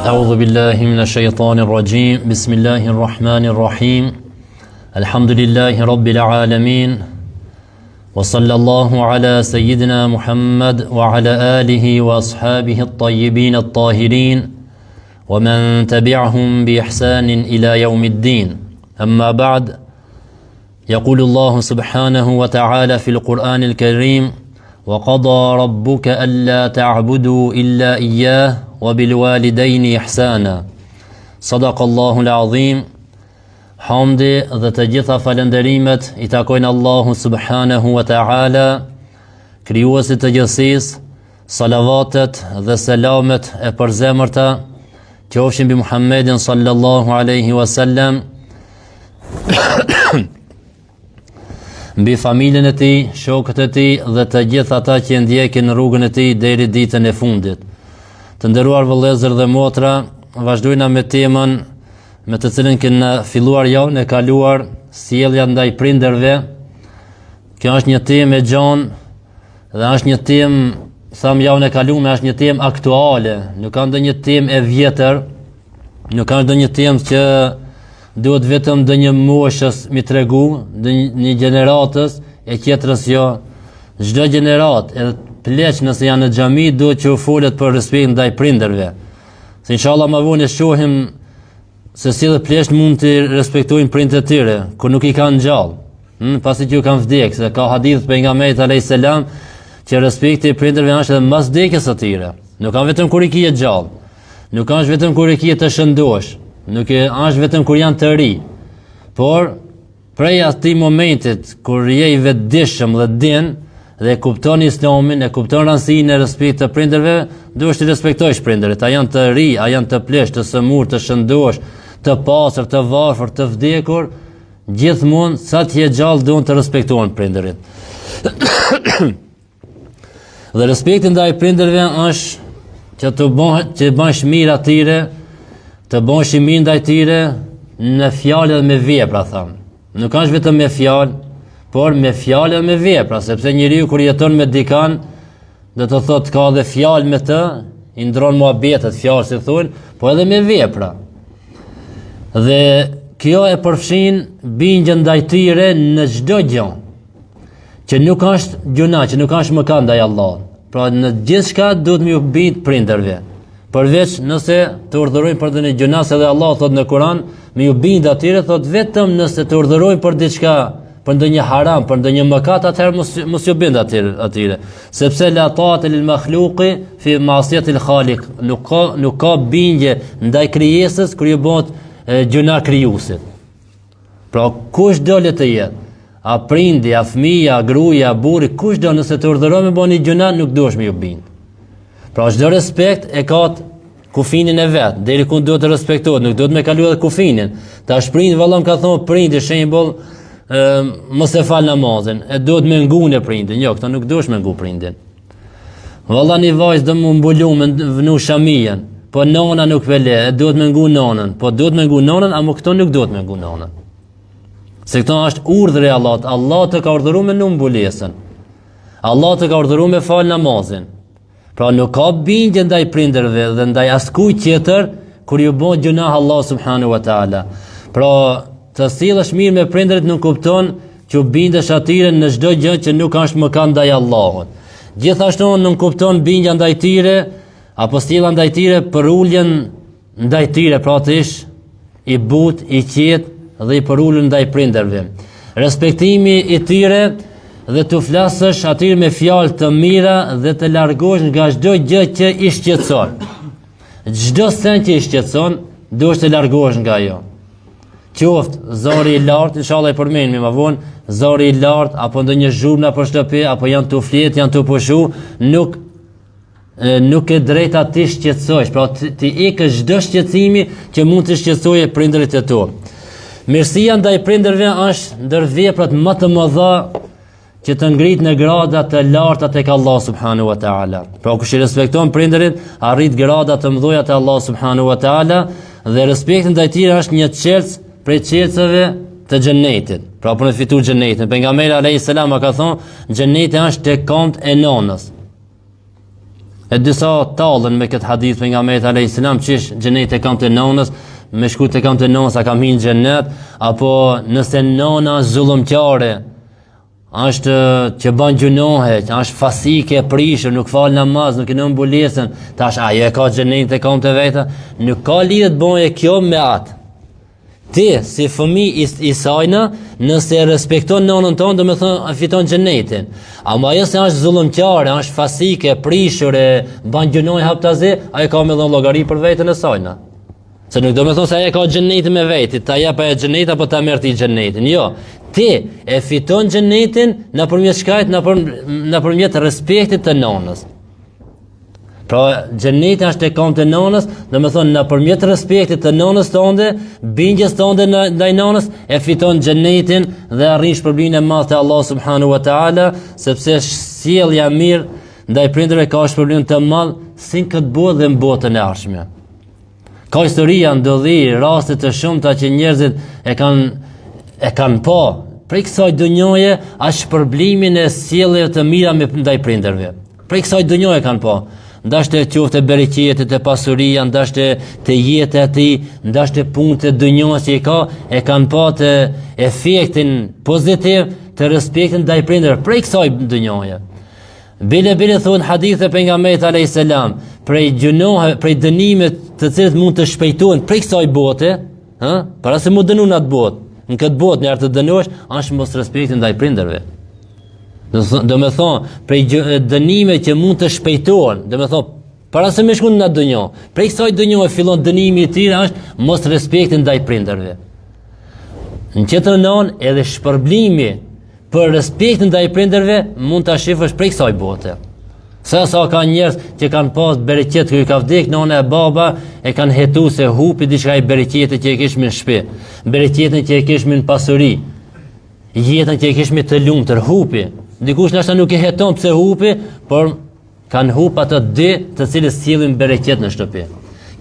أعوذ بالله من الشيطان الرجيم بسم الله الرحمن الرحيم الحمد لله رب العالمين وصلى الله على سيدنا محمد وعلى آله وأصحابه الطيبين الطاهرين ومن تبعهم بإحسان إلى يوم الدين أما بعد يقول الله سبحانه وتعالى في القرآن الكريم وقضى ربك ألا تعبدوا إلا إياه وبالوالدين إحسانا صدق الله العظيم. Hamdi dhe të gjitha falenderimet i takojnë Allahu subhanahu wa ta'ala, krijuesit të gjithësisë. Salavatet dhe selamet e përzemërta qofshin mbi Muhammedin sallallahu alaihi wasallam, mbi familjen e tij, shokët e tij dhe të gjithë ata që ndjekin rrugën e tij deri ditën e fundit. Të nderuar vëllezër dhe motra, vazhdojna me temën me të cilën kena filluar javën e kaluar, sjellja ndaj prindërve. Kjo është një temë e gjanë dhe është një temë, tham javën e kaluar, është një temë aktuale, nuk ka ndonjë temë e vjetër, nuk ka ndonjë temë që duhet vetëm ndonjë moshës mi tregu, një gjeneratës e tjetrës jo. Çdo gjenerat, edhe pleq nëse janë në xhami, duhet që u folet për respekt ndaj prindërve. Se inshallah më vonë shohim se si dhe pleqt mund të respektojnë prindërit e tyre, kur nuk i kanë gjallë, pasi që u kanë vdekë, se ka hadith pejgamberit alayhis salam që respekti i prindërve është edhe mbas vdekjes së tyre. Nuk kanë vetëm kur i kije gjallë, nuk kanë vetëm kur i kije të shëndosh, nuk është vetëm kur janë të ri, por prej atij momentit kur je i vetëdijshëm dhe din dhe e kupton Islamin, e kupton rëndësinë e respektit të prindërve, duhet të respektojsh prindërit, a janë të ri, a janë të pleq, të sëmur, të shëndosh, të pastër, të varfër, të vdekur, gjithmonë sa të je gjallë duhen të respektohen prindërit. Dhe respekti ndaj prindërve është që të bësh mirë atyre, të bësh mirë ndaj tyre në fjalë dhe me vepra, tham. Nuk është vetëm me fjalë, por me fjalë dhe me vepra, sepse njeriu kur jeton me dikan, do të thotë ka dhe fjalë me të, i ndron muhabetet, fjalë si thonë, po edhe me vepra. Dhe kjo e përfshin bindjen ndaj tyre në çdo gjë, që nuk është gjuna, që nuk është mëkat ndaj Allahut. Pra në gjithçka duhet më u bind prindërve. Përveç nëse të urdhërojnë për një gjuna, se dhe Allah thot në Kur'an, më u bind atyre, thot vetëm nëse të urdhërojnë për diçka, për ndonjë haram, për ndonjë mëkat, atëherë mos ju bind atyre. Sepse la ta'ata lil makhluqi fi ma'siyati al khaliq. Nuk ka bindje ndaj krijesës kur ju bëhet gjuna krijuesit. Pra kush do le të jetë, a prindi, a fëmia, a gruaja, a burri, kush do nëse të urdhëron me bëni gjuna, nuk duhesh me ju bind. Pra çdo respekt e ka kufinin e vet, deri ku duhet të respektohet, nuk duhet me kalu edhe kufinin. Tash prindi vallom ka thonë prindi shembull, mos e fal namazin, e duhet me ngune prindin. Jo, këto nuk duhesh me ngu prindin. Valla një vajzë do më mbulu me vënu shamien, po nona nuk vele, e duhet me ngu nonën, po duhet me ngu nonën, ama këto nuk duhet me ngu nonën. Se këto është urdhri i Allahut. Allah të ka urdhëruar me nu mbulesën. Allah të ka urdhëruar me fal namazin. Pra nuk ka bindje ndaj prindërve dhe ndaj askujt tjetër kur ju bën gjuna Allah subhanahu wa taala. Pra të sillesh mirë me prindërit nuk kupton që bindesh atyre në çdo gjë që nuk është mëkat ndaj Allahut. Gjithashtu nuk kupton bindja ndaj tyre apo sjellja ndaj tyre për uljen ndaj tyre, pra të ish i butë, i qetë dhe i përulur ndaj prindërve. Respektimi i tyre dhe të flasësh atyre me fjalë të mira dhe të largohesh nga çdo gjë që i shqetëson. Çdo sen që i shqetëson, duhet të largohesh nga ajo. Qoftë zori i lartë, inshallah e përmendim më vonë, zori i lartë apo ndonjë zhurmë për shtëpi, apo janë të flet, janë të pushu, nuk e drejta ti shqetësohesh, pra ti ikësh çdo shqetësimi që mund të shqetësojë prindërit e tu. Mirësia ndaj prindërve është ndër veprat më të mëdha që të ngrit në grada të larta tek Allah subhanahu wa taala. Pra kush i respekton prindërit, arrit grada të mëdha te Allah subhanahu wa taala dhe respekti ndaj tyre është një çelës prej çelësave të xhenetit. Pra për të fituar xhenetin. Pejgamberi alayhis salam ka thonë, xheneti është tek këmbët e nonës. E disa tallën me këtë hadith pejgamberit alayhis salam qish xheneti kam të nonës, me shku të kam të nonës a kam hinë xhenet, apo nëse nona zullumqare është që bën gjunohe, që është fasike, prishur, nuk fal namaz, nuk e nën mbulesën, tash ajo e ka xhenetin te kam të veta, nuk ka lidhje të bëjë kjo me atë. Ti si fëmijë i sajna, nëse respekton nonën tonë, do të thonë fiton xhenetin. Ama ajo se është zullumqare, është fasike, prishur, bën gjunohe haptazi, ai ka me dhënë llogari për veten e sajna. Se nuk do me thonë se aja ka xhenetin me veti, ta jap aja xhenet apo ta merr ti xhenetin. Jo, ti e fiton xhenetin nëpërmjet shkajt, nëpërmjet respektit të nonës. Pra xheneti është e kam të nonës, do me thonë nëpërmjet respektit të nonës tënde, bindjes tënde ndaj nonës, e fiton xhenetin dhe arrin shpërblimin e madh te Allah subhanahu wa taala, sepse sjellja mirë ndaj prindërve ka shpërblim të madh si në këtë botë dhe në botën e ardhshme. Ka historia ndodhi raste të shumta që njerëzit e kanë pa prej kësaj dunjoje as shpërblimin e sjelljes të mira ndaj prindërve. Prej kësaj dunjoje kanë pa. Ndashte qoftë bereqetet e pasuria, ndashte të jeta e tij, ndashte punët e dunjos që i ka, e kanë pa të efektin pozitiv të respektit ndaj prindërve prej kësaj dunjoje. Bile thonë hadithe pejgamberit alayhis salam, prej gjunohe, prej dënimet të cilët mund të shpejtohen prej kësaj bote, para se mu dënu në atë botë. Në këtë botë njërë të dënohesh, është mos respekti ndaj prindërve. Do me thonë, prej dënime që mund të shpejtohen, do me thonë, para se me shkun në atë dënjo, prej kësaj dënjo e fillon dënimi i tij është mos respekti ndaj prindërve. Në tjetër anë, edhe shpërblimi për respektin ndaj prindërve mund ta shifësh prej kësaj bote. Sa ka njerëz që kanë pas bereqet kur i ka vdek nëna e baba, e kanë hetu se hupi diçka i bereqetit që e kishim në shtëpi, bereqetin që e kishim në pasuri, jetën që e kishim të lumtur, hupi. Dikush ndoshta nuk e heton pse hupi, por kanë hub ato dy të cilët sjellin bereqet në shtëpi.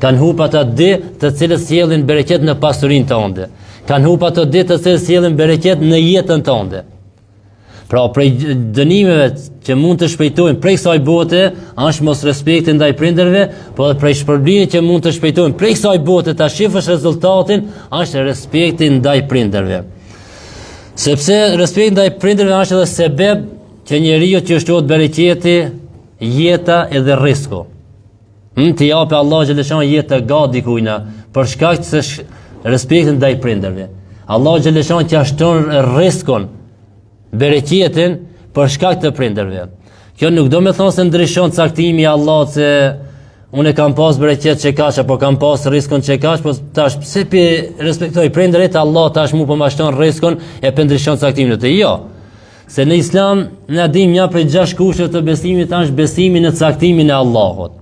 Kanë hub ato dy të cilët sjellin bereqet në pasurinë tënde. Kanë hub ato dy të cilët sjellin bereqet në jetën tënde. Pra prej dënimeve që mund të shpejtojnë prej kësaj bote, është mos respekti ndaj prindërve, por prej shpërblimit që mund të shpejtojnë prej kësaj bote ta shifësh rezultatin, është respekti ndaj prindërve. Sepse respekti ndaj prindërve është edhe sebeb që njeriu që shtohet bereqeti, jeta edhe rreziku. Të japë Allah xhaleshan jetë gat dikujna për shkak të respektit ndaj prindërve. Allah xhaleshan që shton rrezikun, bereqetin për shkak të prindërve. Kjo nuk do me thonë se ndryshon caktimi i Allahut se unë kam pas bereqet që kaç apo kam pas rrezikun që kaç, po tash pse pi respektoj prindërit, Allah tash mu po ma shton rrezikun e pe ndryshon caktimin e tij. Jo. Se në Islam na dim një prej 6 kushteve të besimit është besimi në caktimin e Allahut.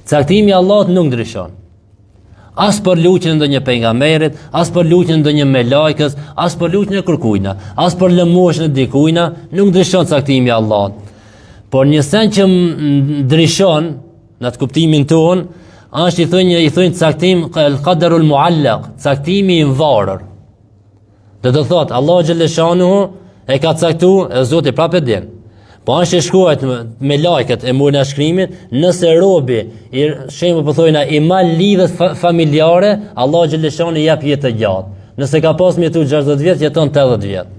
Caktimi i Allahut nuk ndryshon. As për luqen e ndonjë pejgamberit, as për luqen e ndonjë melajkës, as për luqen e kërkujna, as për lëmoshën e dikujna, nuk ndryshon caktimi i Allahut. Por një sen që ndryshon në atë kuptimin ton, është i thonë caktim al-qadarul muallaq, caktimi i varur. Do të thotë Allahu xhaleshanuhu e ka caktuar e Zoti prapë din. Po është e shkruajt me lajket e murën e shkrimit, nëse robi, shembull po thojna, i mal lidhet familjare, Allah xhaleshani i jap jetë gjatë. Nëse ka pas mjetu 60 vjet, jeton 80 vjet.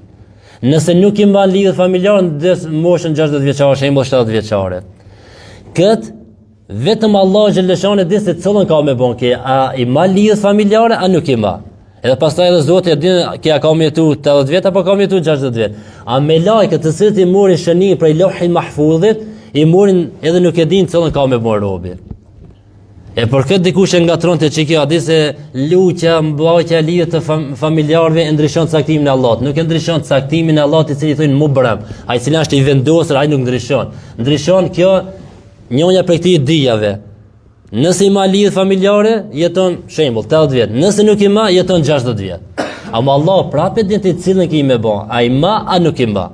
Nëse nuk i mban lidhet familjare, në moshën 60 vjeçare, shembull 70 vjeçare. Vetëm Allah xhaleshani di se cëllën ka me bon, a i mal lidhet familjare, a nuk i mban. Edhe pastaj edhe Zoti e din kja ka mjetu 80 vjet apo ka mjetu 60 vjet. A me lajket të cilët i morin shënim prej Lauhil Mahfudhit, i morin edhe nuk e din cëllën ka me bon robi. E për këtë dikush e ngatron të çiki a di se luqja, mbajtja lidhet të familjarëve e ndryshon caktimin e Allahut. Nuk e ndryshon caktimin e Allahut i cili thonë mubram. Ai cili është i vendosur, ai nuk ndryshon. Ndryshon kjo njëja prej këtij dijave. Nëse i ma lidh familjare, jeton shembull 80 vjet. Nëse nuk i ma, jeton 60 vjet. Ama Allah prapë din ti cilën që i më bën, a i ma a nuk i ma.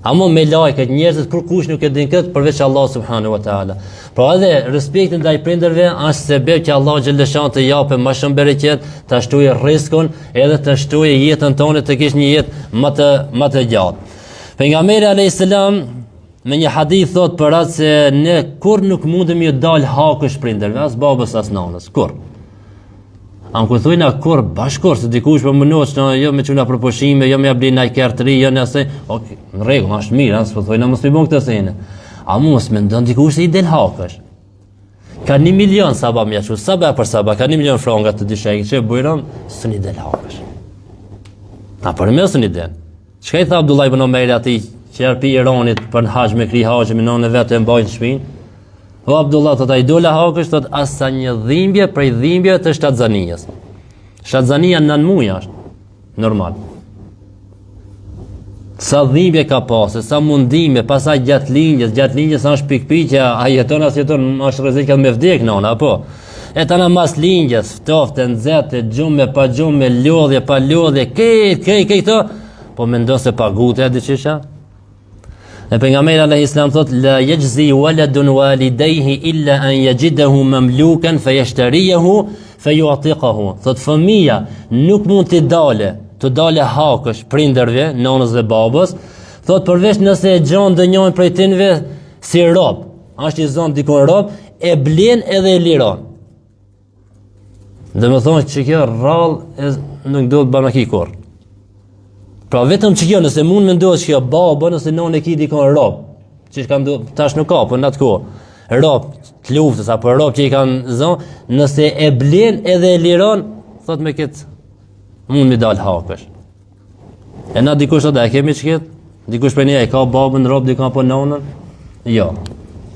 Ama me lajket njerëzit kur kush nuk e din këtë përveç Allah subhanahu wa taala. Pra edhe respekti ndaj prindërve është sebeb që Allah xhaleshan të japë më shumë bereqet, të shtojë rrezikun, edhe të shtojë jetën tonë të kesh një jetë më të gjatë. Pejgamberi alayhis salam me një hadith thot për atë se ne kur nuk mundem ju dal hakësh prindërve, as babës as nanës, kur. Anë ku thujna kur bashkor se dikush për mënoç, jo me çuna për pushime, jo me ja blej naj kertëri, jo në asaj, ok, në rregull, është mirë, as po thojna mos i bën këtë sene. A mos mendon dikush se i del hakësh. Ka 1 milion saba mjaçu, saba për saba, ka 1 milion franka të dishej, që bujron, s'ni del hakësh. A për mes s'ni del. Çka i tha Abdullah ibn Omer atij që erpi Iranit për në haxh me kri haxh me nënë vetë e mbajnë shpinë? O Abdullah, thot ai dola hakësh, thot asa një dhimbje prej dhimbjeve të shtatzanias. Shtatzania 9 muaj është, normal. Sa dhimbje ka pasë, sa mundime, pasaj gjatë linjës është pikpikja, a jeton as jeton, është rrezik me vdek nëna, apo? E tana mas linjës, ftofte, nxehte, gjume, pa gjume, lodhje, pa lodhje, këto, po mendon se pagute a diçisha? E pejgamberi alayhis salam thot la yajzi waladun walidayhi illa an yajidahu mamlukan fayashtarihu fayu'tiqahu. Thot fëmia nuk mund të dale hakësh prindërve, nënës dhe babës, thot përveç nëse e gjon ndonjërin prej tyre si rob, është i zon dikon rob, e blen edhe e liron. Dhe më thonë që kjo rrallë nuk do të banaki kur. Pra vetëm që kjo, nëse mund me ndohet që kjo baba, nëse nënë e ki dikon rob, që tash nuk ka, për në atë kohë, rob të luftës, apo rob që i kanë zonë, nëse e blen edhe e liron, thot me këtë, mund me dalë hakësh. E na dikush të da, e kemi që këtë? Dikush për një e ka babën rob, dikon po nënën? Jo.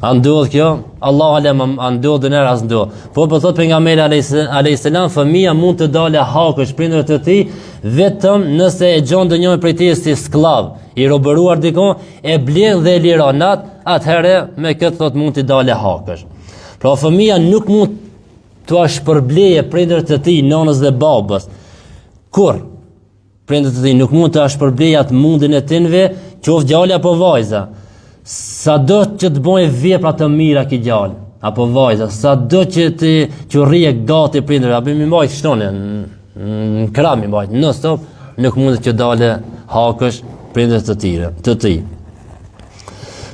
A ndodh kjo? Allah alem, a ndodh dhe nërë as ndodh. Po për thot pejgamberi alayhis salam, fëmia mund të dale hakësh prindërit të tij, vetëm nëse e gjon ndonjërin prej tij si sklav, i robëruar dikon, e blen dhe e liron atëherë me këtë thot mund të dale hakësh. Pra fëmia nuk mund të shpërbleje prindërit të tij, nënës dhe babës. Kur prindërit të tij nuk mund të shpërbleje atë mundin e tyre, qoftë djalë apo vajza. Sa do që të bojë vepra të mira ki gjallë, apo vajza, sa do që të qurrije gati prindër, apo mi mbajt shtone, në kram mi mbajt, në stop, nuk mundet që dale hakësh prindër të ti.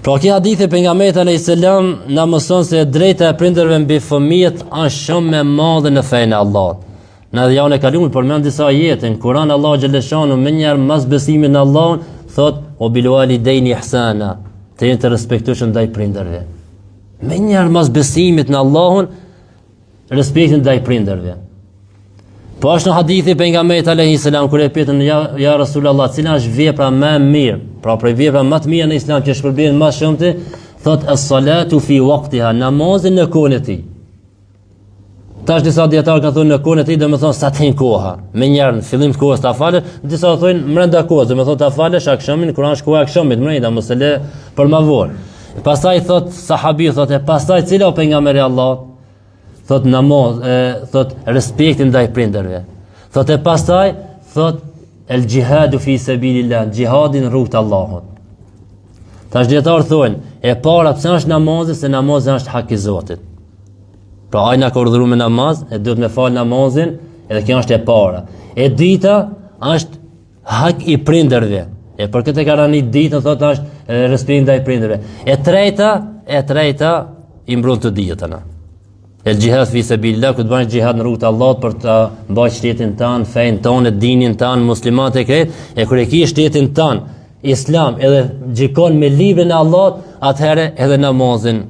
Pra ki hadithi pejgamberit alayhis salam na mëson se drejta e prindërve mbi fëmijët është shumë më madhe në fenë e Allahut. Në dhjanë e kaluar përmend disa ajete në Kur'an, Allahu xhaleshanu më njëherë mas besimin në Allahun thot o bil walidaini ihsana, të jenë të respektueshëm ndaj prindërve. Me njëherë mas besimit në Allahun, respektin ndaj prindërve. Po është në hadithi pejgamberit alayhis salam kur e pyetën ja Rasulullah, cila është vepra më e mirë? Pra prej vepra më të mira në Islam që shpërblihen më shumë, thot as-salatu fi waqtiha, namazin në kohën e tij. Tash disa dietarë kanë thonë në kohën e tij, domethënë sa të hin koha. Me njëherë në fillim të kohës ta falë, disa thonë brenda kohës, domethënë ta falësh akşamin, kur është koha e akşamit, brenda mos e lë për ma vonë. Pastaj thot sahabi thot e pastaj cila o pejgamberi Allahut? Thot namaz, thot respekti ndaj prindërve. Thot e pastaj thot el jihadu fi sabilillah, jihadi në rrugt të Allahut. Tash dietarë thonë e para pse është namazi, se namazi është hak i Zotit. Pra ajna ka urdhëruar me namaz, e duhet me fal namazin, edhe kjo është e para. E dyta është hak i prindërve. E për këtë ka rënë ditën thotë është respekti ndaj prindërve. E treta i mbron të dietën. El jihad fi sabilillah, ku të bësh jihad në rrugt të Allahut për të mbajtur shtetin tan, fen tonë, dinin tan, muslimanët e krejt, e kur e ke shtetin tan, Islam, edhe gjikon me librin e Allahut, atëherë edhe namazin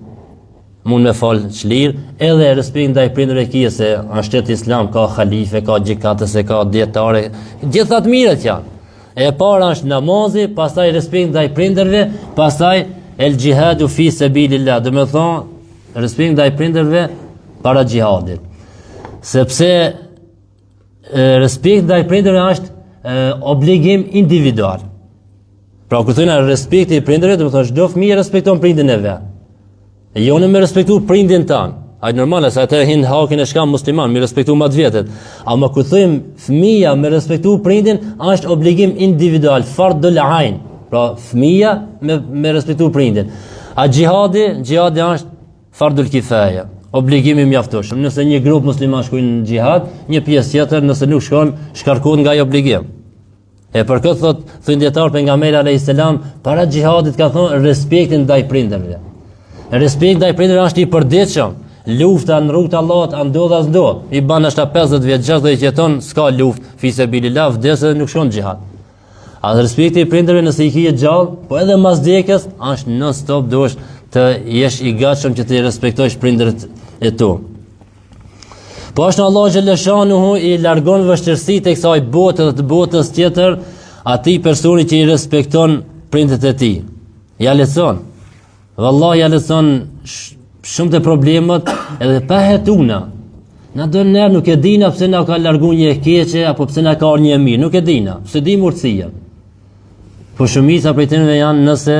mund me falë çlir, edhe respekt ndaj prindërve kia se në shtetin Islam ka halife, ka gjykatës, ka dietare, gjithë ato mirët janë. E para është namazi, pastaj respekt ndaj prindërve, pastaj el jihadu fi sabilillah, do të thonë respekt ndaj prindërve para xhihadit. Sepse respekt ndaj prindërve është obligim individual. Pra kur thonë respekti i prindërve, do të thonë çdo fëmijë respekton prindin e vet. E jo në me respektu prindin tanë. Ajë normal, se atë hin hakin e shkam musliman, me respektu ma të vjetet. Ama ku thujmë fëmija me respektu prindin, është obligim individual, fardul ain. Pra fëmija me respektu prindin. A gjihadi është fardul kifaja, obligimi mjaftueshëm. Nëse një grup musliman shkojnë në gjihad, një pjesë tjetër nëse nuk shkon, shkarkohet nga ai obligim. E për këtë thot dietar pejgamberi alayhis salam para xhihadit ka thonë respektin ndaj prindërve. Respekti ndaj prindërve është i përditshëm. Lufta në rrugt të Allahut a ndodh as ndodh. I ban ashta 50 vjet, 60 jeton, s'ka luftë, fi sabilillah, vdes dhe nuk shkon xhihad. A respekti i prindërve nëse i ke gjallë, po edhe mas vdekjes, është non stop duhesh të jesh i gatshëm që të respektosh prindërit e tu. Po është Allahu xhaleshanuhu i largon vështirësitë e kësaj bote dhe të botës tjetër atij personi që i respekton prindërit e tij. Ja lecon. Vallahi ja lecon shumë të problemet edhe pa hetuna. Na do nërë nuk e dina pse na ka largu një e keqe apo pse na ka orë një e mirë, nuk e dina, pse di urtësia. Po shumica prej tyre janë nëse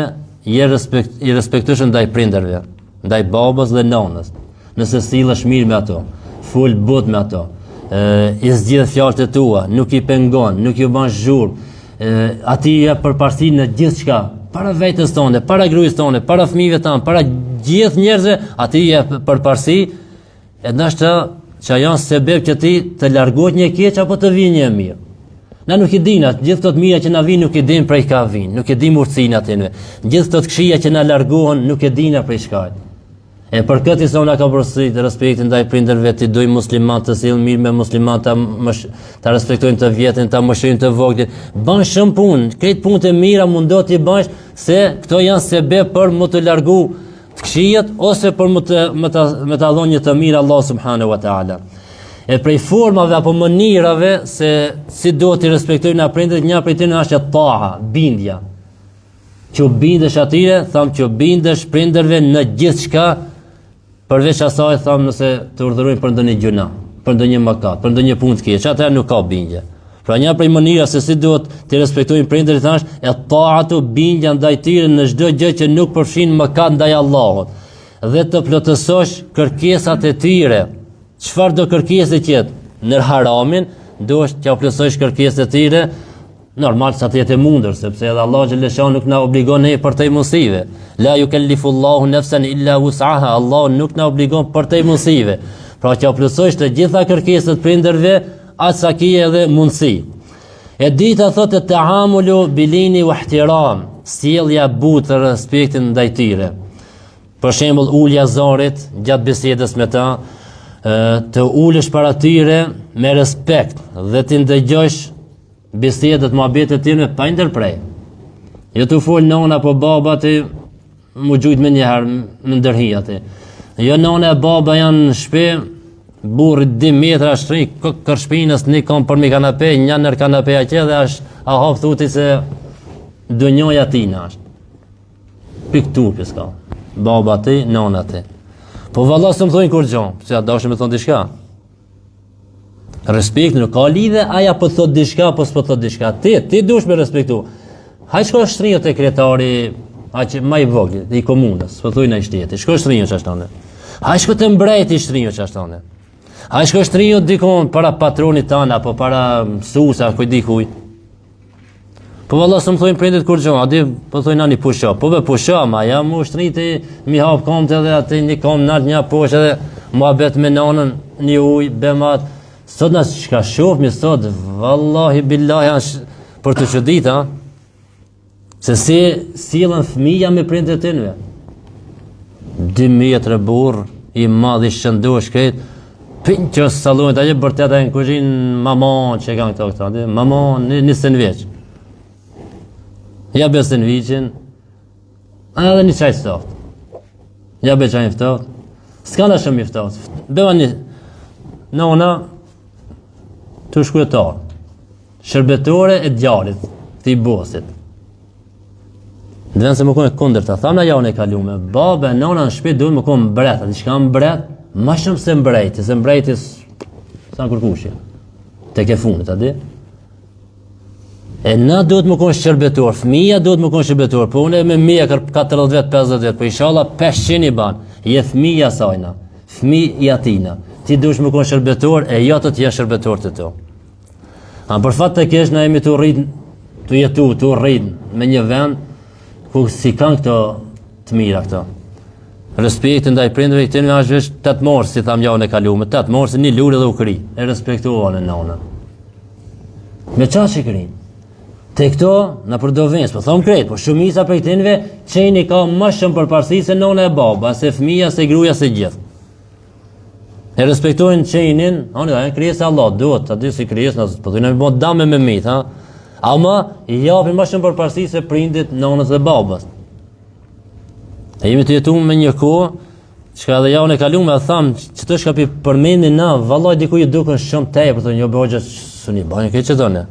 i respektosh ndaj prindërve, ndaj babës dhe nonës. Nëse sillesh mirë me ato, fol but me ato, i zgjidh fjalët e tua, nuk i pengon, nuk i bën zhurmë, ati jep përparësi në gjithçka, para vetes tonë, para gruas tonë, para fëmijëve tanë, para gjithë njerëzve, ati jep përparësi, e ndoshta që janë sebeb që ti të largohet një keq apo të vijë një e mirë. Na nuk i dinë, gjithë këto të mira që na vijnë nuk i dinë prej ka vijnë, nuk e dimë urtësinë atyre. Gjithë këto të këqija që na largohen nuk e dinë prej çka. E për këtë Islami na ka porositur respektin ndaj prindërve, ti duj musliman të sillen mirë me musliman, ta respektojnë të vjetrin, ta mëshirojnë të voglin. Bën shumë punë, këtë punë të mira mundo ti bësh se këto janë sebeb për më të largu të këqijat ose për më ta dhënë një të mirë Allah subhanahu wa taala. E prej formave apo mënyrave se si do të respektojnë prindërit, një prej tyre është taha, bindja. Që bindesh atyre, tham që bindesh prindërve në gjithçka, përveç asaj tham nëse të urdhërojnë për ndonjë gjuna, për ndonjë mëkat, për ndonjë punë të keqe, atëherë nuk ka bindje. Pra një prej mënyra se si duhet të respektojnë prindërit është e taatu, bindja ndaj tyre në çdo gjë që nuk përfshin mëkat ndaj Allahut dhe të plotësosh kërkesat e tyre. Çfarë do kërkesë që në haramin, duhet të plotësosh kërkesat e tyre, normal sa të jetë mundur, sepse edhe Allah xhaleshan nuk na obligon ne për të mundësive. La yukallifullahu nafsan illa wus'aha. Allah nuk na obligon për të mundësive. Pra që plotësosh të gjitha kërkesat prindërve, atë sa ke edhe mundësi. E dita thotë ta'amulu bilini wa ihtiram, sjellja butë respektin ndaj tyre. Për shembull ulja zarit gjatë bisedës me ta, të ulesh para tyre me respekt dhe të ndëgjosh bisedët muhabetet tyre pa ndërprej. Jo të fol nona apo baba ti mu gjujt me njëherë në ndërhi aty. Jo nona e baba janë në shtëpi, burri 2 metra shtri, kër shpinës një kom për mi kanape, një nër kanape aqe dhe është a hap thuti se dënjoja tina është. Piktur s'ka. Baba ti, nona ti. Po valla së më thojnë kur gjonë, se a dashë me thonë diçka. Respekt nuk ka lidhe, aja po thot diçka, po s'po thot diçka. Ti dush me respektu. Haj shko shtrinjët e kretari, aq më i vogël, i komunës, po thuj në shteti. Shko shtrinjët çashtone. Haj shko të mbreti shtrinjët çashtone. Haj shko shtrinjët dikon para patronit tan apo para mësuesa, ku dikuj. Po valla së më thojnë prindit kur gjo, adi po thojnë nani pusha, po be pusha, ma ja mu shtriti, mi hap komët edhe ati një kom nalt një posh edhe muhabet me nanën një uj, bemat. Sot nësë shka shofmi sot, vallahi billahi për të qëdit, se si silën fëmija me prindit e tinve. 2 metre burr, i madh i shëndosh këtë, pinë që salonit, a që bërteta në kuzhin, mamon që kanë këta, mamon, 20 veç. Ja besën viqin, edhe një qaj ftoft. Ja be qaj ftoft. S'ka në shumë i ftoft. Beva një nona të shkretar, shërbetore e djalit, të i bosit. Dhe nëse më kone kundër të thamna ja unë e kalume, baba e nona në shpit duhet më kone mbret, ati shka mbret, ma shumë se mbrejti sa në kërkushje. Te ke funit, ati? E na duhet më konë shërbetor, fëmija duhet më konë shërbetor, po unë e me mija 40 vet, 50 vet, po inshallah 500 i ban, je fëmija sajna, fëmij i atina, ti duhet më konë shërbetor, e jo të t'je shërbetor të to. A për fat të kesh na jemi të rrit, të jetu, të rrit me një vend, ku si kanë këto të mira këto. Respekti ndaj prindërve këtën është veç 8 morë, si tham javën e kalume, 8 morë, si një lurë dhe u kri, e respektuar në nona. Me qa që krinë? Te këto në përdovins, po thom krejt, po shumica prej tinve qeni ka më shumë përparësi se nona e baba, se fëmia, se gruaja, se gjithë. E respektojnë qenin, da e krijesë Allah, duhet, aty si krijesë, po thujnë me bon dame me mit, ha? Ama i japin më shumë përparësi se prindit, nonës dhe babas. E jemi të jetu me një kohë, çka edhe javën e kaluar e tham, që të shkapi përmendin na, vallaj diku ju duken shumë tepër, thonë jo bëjë suni bani këtë çdonë.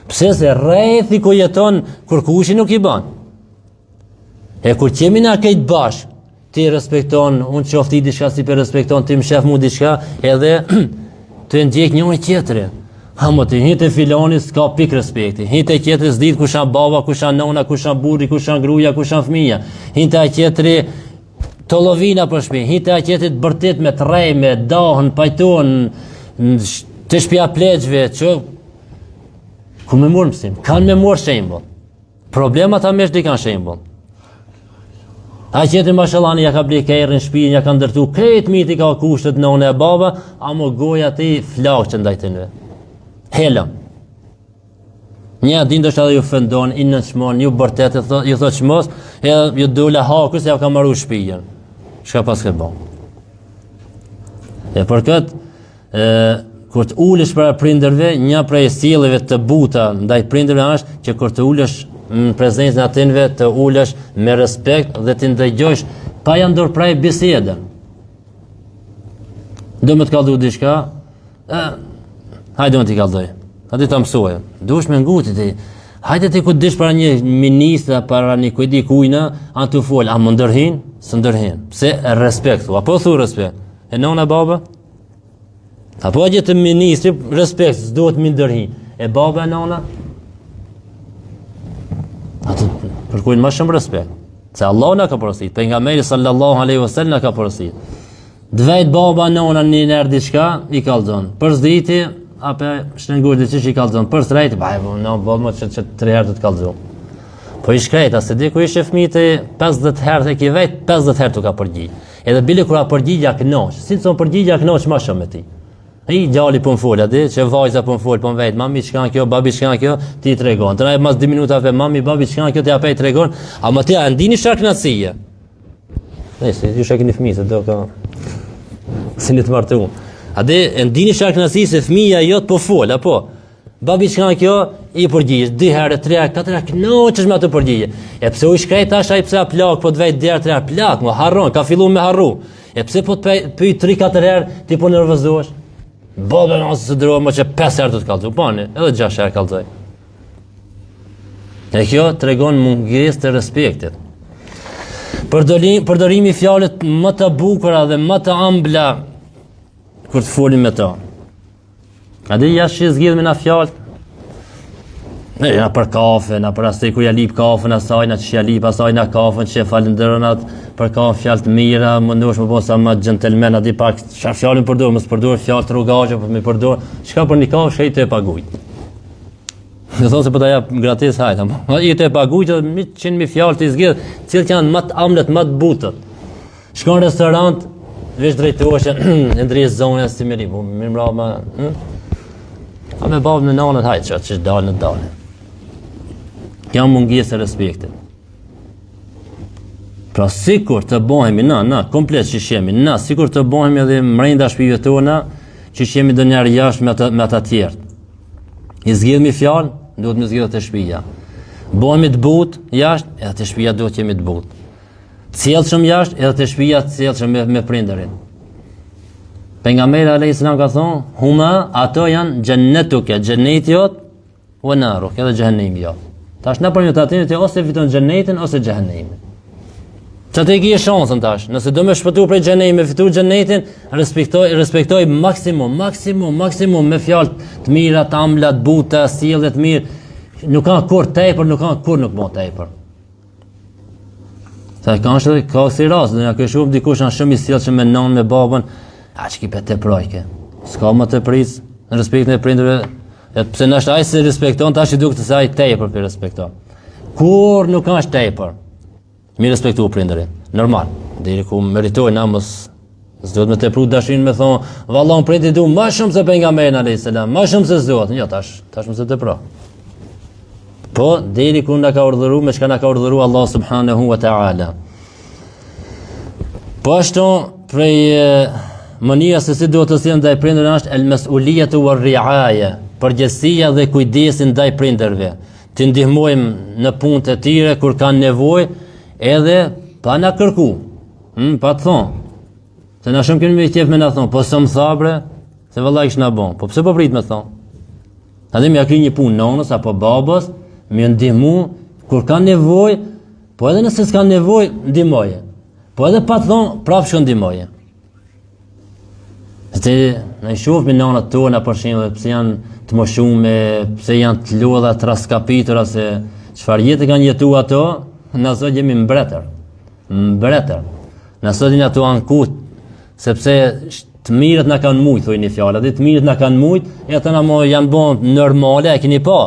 Pse se rrethi ku jeton kur kushi nuk i ban. E kur qemi na këtë bashk, ti respekton, unë qofti diçka si për respekton, ti më shef mu diçka, edhe të ndjek njëri tjetrin. Ha më të hitë e filoni s'ka pik respekti. Hitë e tjetri s'dit ku shan baba, ku shan nona, ku shan burri, ku shan gruaja, ku shan fëmia. Hitë e tjetri të lovina për shpi. Hitë e tjetri të bërtit me trej, me dahën, pajton, të shpia pleqve, që ku me murë mësim. Kanë me murë shembull. Problemat ta mesh di kanë shembull. A tjetri mashallani ja ka bli kejrin shpinë, ja ka ndërtu krejt miti ka kushtet nona e baba, a më goja ti flak që ndajtinve. Helëm. Një din do shta dhe ju fëndon, inë në qmon, ju bërtet, ju thot qmos, edhe ju dole haku se ja ka maru shpijen. Shka pas këtë bon. E për këtë, kur të ulesh para prinderve, një prej sjelljeve të buta ndaj prinderve është që kur të ulesh në prezencën e atinve, të ulesh me respekt dhe të ndëgjojsh pa ja ndërprej bisedën. Do me të kallëdu diçka, hajde më t'i kallëdoj, hajde t'a mësoj, duhesh me nguti ti, hajde ti ku dish para një ministra, para një kujdi kujna, anë të fol, a më ndërhin? Së ndërhin, pse respekt, apo thu respekt, e nona baba? Apo a gjithë ministri, respekt, s'duhet më ndërhin, e baba e nona? Atë kërkujnë më shumë respekt, se Allah na ka porosit, pejgamberi sallallahu alaihi wasallam na ka porosit. Dvejt baba nona një nërë diçka, i kallëzon. Për zditi, ape shnengur dhe qësh i kallëzon. Për srejti, no, baba që 3 herë të kallëzon. Po i shkrejta, se di ku ishe fmite 50 herë të ki vejt, 50 herë të ka përgjigj. Edhe bile kura përgjigja knoq, si të son përgjigja knoq ma shumë me ti. I gjali pun folja, di, që vajza pun fol, pun vejt, mami çka kjo, babi çka kjo, ti tregon. Të na mas 2 minuta pe mami, babi çka kjo, ti apej tregon, ama ti a ndini shaknacije. Nëse ju shakini fëmijë, se do ka si një të martu. A dhe e ndini shaknasi se fëmija jot po fol, apo? Babi çka kjo, i përgjigj, 2 herë, 3 herë, 4 herë, knoqesh me atë përgjigje. E pse u shkrejt tash ai pse a plak, po të vejt derë 3 herë, plak, mo harron, ka fillu me harru. E pse po të pyet 3-4 herë, ti po nervozohesh? Baba nëse se dërua më që 5 herë të të kallëzoj, pani, edhe 6 herë kallëzoj. E kjo tregon mungesë të respektit. Përdorimi fjalët më të bukura dhe më të ëmbla kur të folim me ta. A dhe jashtë që zgjidhme na fjalë? Na për kafe, na për asaj ku ja lip kafën asaj, na që ja lip asaj na kafën, që falenderoj nat për kafë fjalë të mira, mundosh më bosa më gentleman, a di pak çfarë fjalën përdor, mos përdor fjalë rrugaqe, po më përdor, çka për një kafë shej të paguaj. Në thonë se po ta jap gratis hajt, ama i të paguaj 100.000 fjalë të zgjidh, cilët janë më të ëmblat, më të butët. Shkon në restorant, veç drejtohesh, e ndriz zonën si më lipo, më mbrapa, a me babën në nanën hajt, që dalë në dalë. Kjo mungesë e respektit. Pra sikur të bëhemi na komplet që shemi, na sikur të bëhemi edhe mrenda shtëpive tona, që shemi ndonjëherë jashtë me ata të tjerë. I zgjidhmi fjalë, duhet me zgjidhë të shtëpia. Bëhemi të butë jashtë, edhe të shtëpia duhet jemi të butë. Cjellshëm jashtë, edhe të shtëpia cjellshëm me prindërin. Pejgamberi alayhis salam ka thonë, huma ato janë xhennetuke, xhenneti jot, wa naruk, edhe xhenemi jot. Tash na përmjet atinit ose fiton xhennetin ose xhenemin. Çfarë të ke shansën tash? Nëse do më shpëtu prej xhenemit, me fitu xhenetin, respektoj maksimum me fjalë të mira, të ëmbla, të buta, sjellje të mirë. Nuk ka kur tepër, nuk ka kur nuk më tepër. Sa ka si rast, do ja kesh shumë dikush janë shumë i sjellshëm me nën, me babën, a çki pe te projke. S'ka më të pris në respektin e prindërve. Pse na ai se respekton, tash i duket se ai tepër për respekton. Kur nuk ka tepër. Mi respektu prindërin, normal, deri ku meritoj na mos s'duhet me tepru dashin me thon, vallon prindi du më shumë se pejgamberi alayhis salam, më shumë se Zot. Jo, tash mos e tepro. Po, deri kur na ka urdhëruar me çka na ka urdhëruar Allah subhanahu wa ta'ala. Po ashtu prej mënyra se si duhet të sillen ndaj prindërve është el-mas'uliyatu war-ri'aya, përgjegjësia dhe kujdesi ndaj prindërve. Të ndihmojmë në punët e tyre kur kanë nevojë, edhe pa na kërku. Pa të thonë. Se na shumë kemi qef me na thonë, po s'm thabre, se vallai kish na bon. Po pse po prit me thonë? Edhe më kry një punë nonës apo babës, më ndihmu kur kanë nevojë, po edhe nëse s'kan nevojë, ndihmoje. Po edhe pa të thonë, prapë shkon ndihmoje. Se në i shoh me nanat tona për shembull, pse janë të moshume, pse janë të lodha, të raskapitura, se çfarë jetë kanë jetuar ato, na sot jemi mbretër. Na sot jemi ato ankut, sepse të mirët na kanë mujt, thojnë fjalë, dhe të mirët na kanë mujt, e ata na janë bon normale, e keni pa.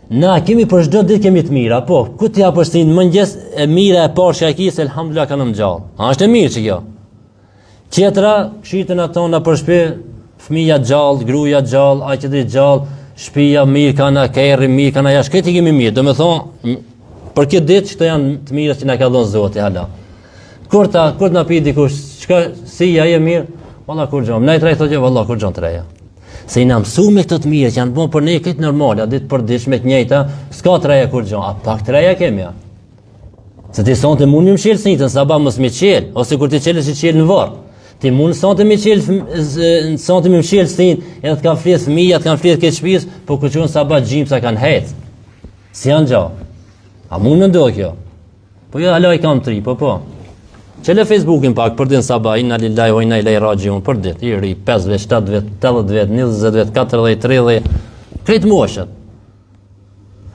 Na kemi për çdo ditë kemi të mira, po, ku ti apo sin mëngjes e mira e parë shakis, elhamdulillah kanë gjallë. A është e mirë që kjo? Tjetra, shitën atona për shtëpi, fëmija gjallë, gruaja gjallë, aqëti gjallë, shtëpia mirë kana, kerri mirë kana, jashtë këtë kemi mirë. Do me thonë, për këtë ditë që të janë të mira që na ka dhënë Zoti hala. Kur të na pyet dikush, çka si ja je mirë? Valla kur gjom. Na i trej thotë, valla kur gjom treja. Se i na mësu me këtë të mirë që janë bën për ne këtë normale, ditë për ditë me të njëjta, s'ka treja kur gjom. A pak treja kemi ja. Se ti sonte mund më mshël sitën, sa ba mos më qel, ose kur ti qelesh i qel në varr. Ti mund sonte më qel, sonte më mshël sin, edhe të kanë flet fëmijë, të kanë flet këtë shtëpis, po kur çon sa ba gjimsa kanë hec. Si janë gjao. A mund më ndodh kjo? Po jo, hala i kam tri, po. Qele Facebookin pak për din sabah, inna lillahi wa inna ilaihi rajiun, për dit, i ri, 5 vjet, 7 vjet, 80 vjet, 20 vjet, 40, 30, krejt moshat.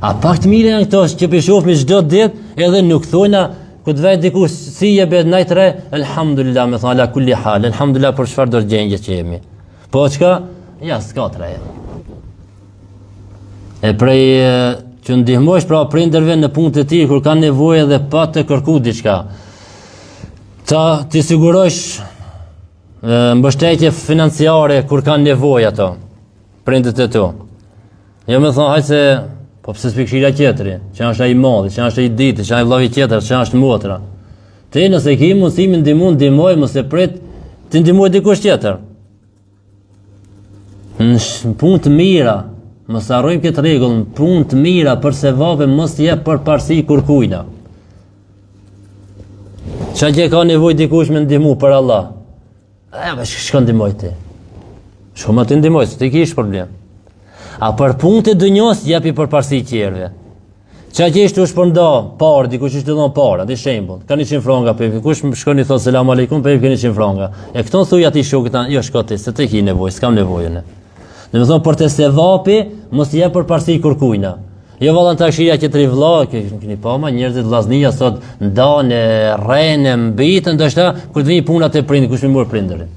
A pak të mire janë këto që pishof me çdo ditë, edhe nuk thojna, ku të vejt dikush si je bet najtre, elhamdulillah, me thonë ala kulli hal, elhamdulillah për çfarë do gjendje që jemi. Po çka? Ja, s'ka treja. E prej që ndihmosh pra prindërve në punët e tij kur kanë nevojë dhe pa të kërku diçka. Ta ti sigurosh mbështetje financiare kur kanë nevojë ato, prindët e tu. Jo më thonë, hajtë se, po pse s'pi këshira tjetëri, që është ai madhi, që është ai diti, që është vllavi tjetër, që është motra. Ti nëse ke mundësimin ndihmoj, mos e prit, ti ndihmoj dikush tjetër. Në punë të mira, mos harrojmë këtë rregull, në punë të mira për sevape mos jep përparësi kurkujna. Qa që ka nevoj dikush me ndihmu për Allah? Shko ndihmoj ti. Shko ma ti ndihmoj, se ti kish problem. A për punë të dënjos, jepi për parësi tjerve. Qa që ishte u shpërnda parë, dikush ishte dhënë parë, ati shembull, ka 100 franga, për kush më shkon i thot selam aleikum, për ka 100 franga. E këton thuj ati shokët, jo shko ti, se ti ki nevoj, s'kam nevojën. Dhe me thonë, për të sevapi, mos jep për parësi kërkujna. Jo vallën ta këshia që tri vlla, keni pa ma njerëzit vllaznia sot ndanë, rrenë, mbitën, ndoshta kur të vini puna te prindi, kush më mor prindërin.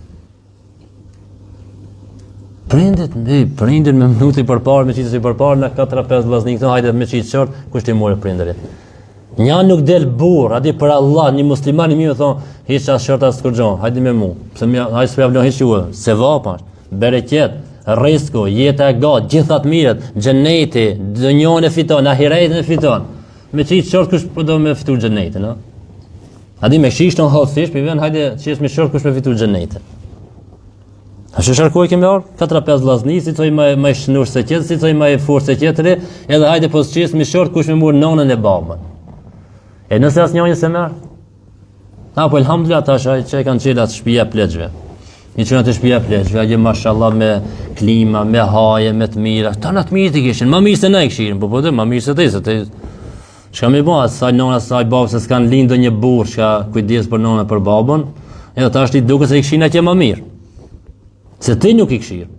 Prindin me minuti përpara, me çitës përpara, na 4-5 vllaznik këto hajde me çitë short, kush ti mor prindërin. Nja nuk del burr, aty për Allah, një musliman i mirë thon, hiç as short as kurxhon, hajde me mua. Pse më hajde s'po javlon hiç ju, se vapa, bereqet. Risku, jeta e gat, gjithat mirët, xheneti, dunjon e fiton, ahiretin e fiton. Me çit short kush po do me fitu xhenetin, no? A di me shishton hallësisht, po vjen hajde çes me short kush me fitu xhenetin. A shërkoj kemi or 4-5 vllazni, si thoj më shnush se tjetër, si thoj më fortë se tjetri, edhe hajde po çes me short kush me mor nonën e babën. E nëse asnjëri se merr. Po elhamdulillah tash ai që kanë çelat shtëpia pleçve. Një që në të shpia pleqve, a gje mashallah me klima, me haje, me të mira. Ta në të mirë të kishin, ma mirë se ne i këshirin, po dhe ma mirë se te, se te... Shka me ba, saj nona, saj babë, se s'kan lindë një burë, shka kujdes për nona për babën, edhe ta është i duke se i këshin atje ma mirë. Se ti nuk i këshirë.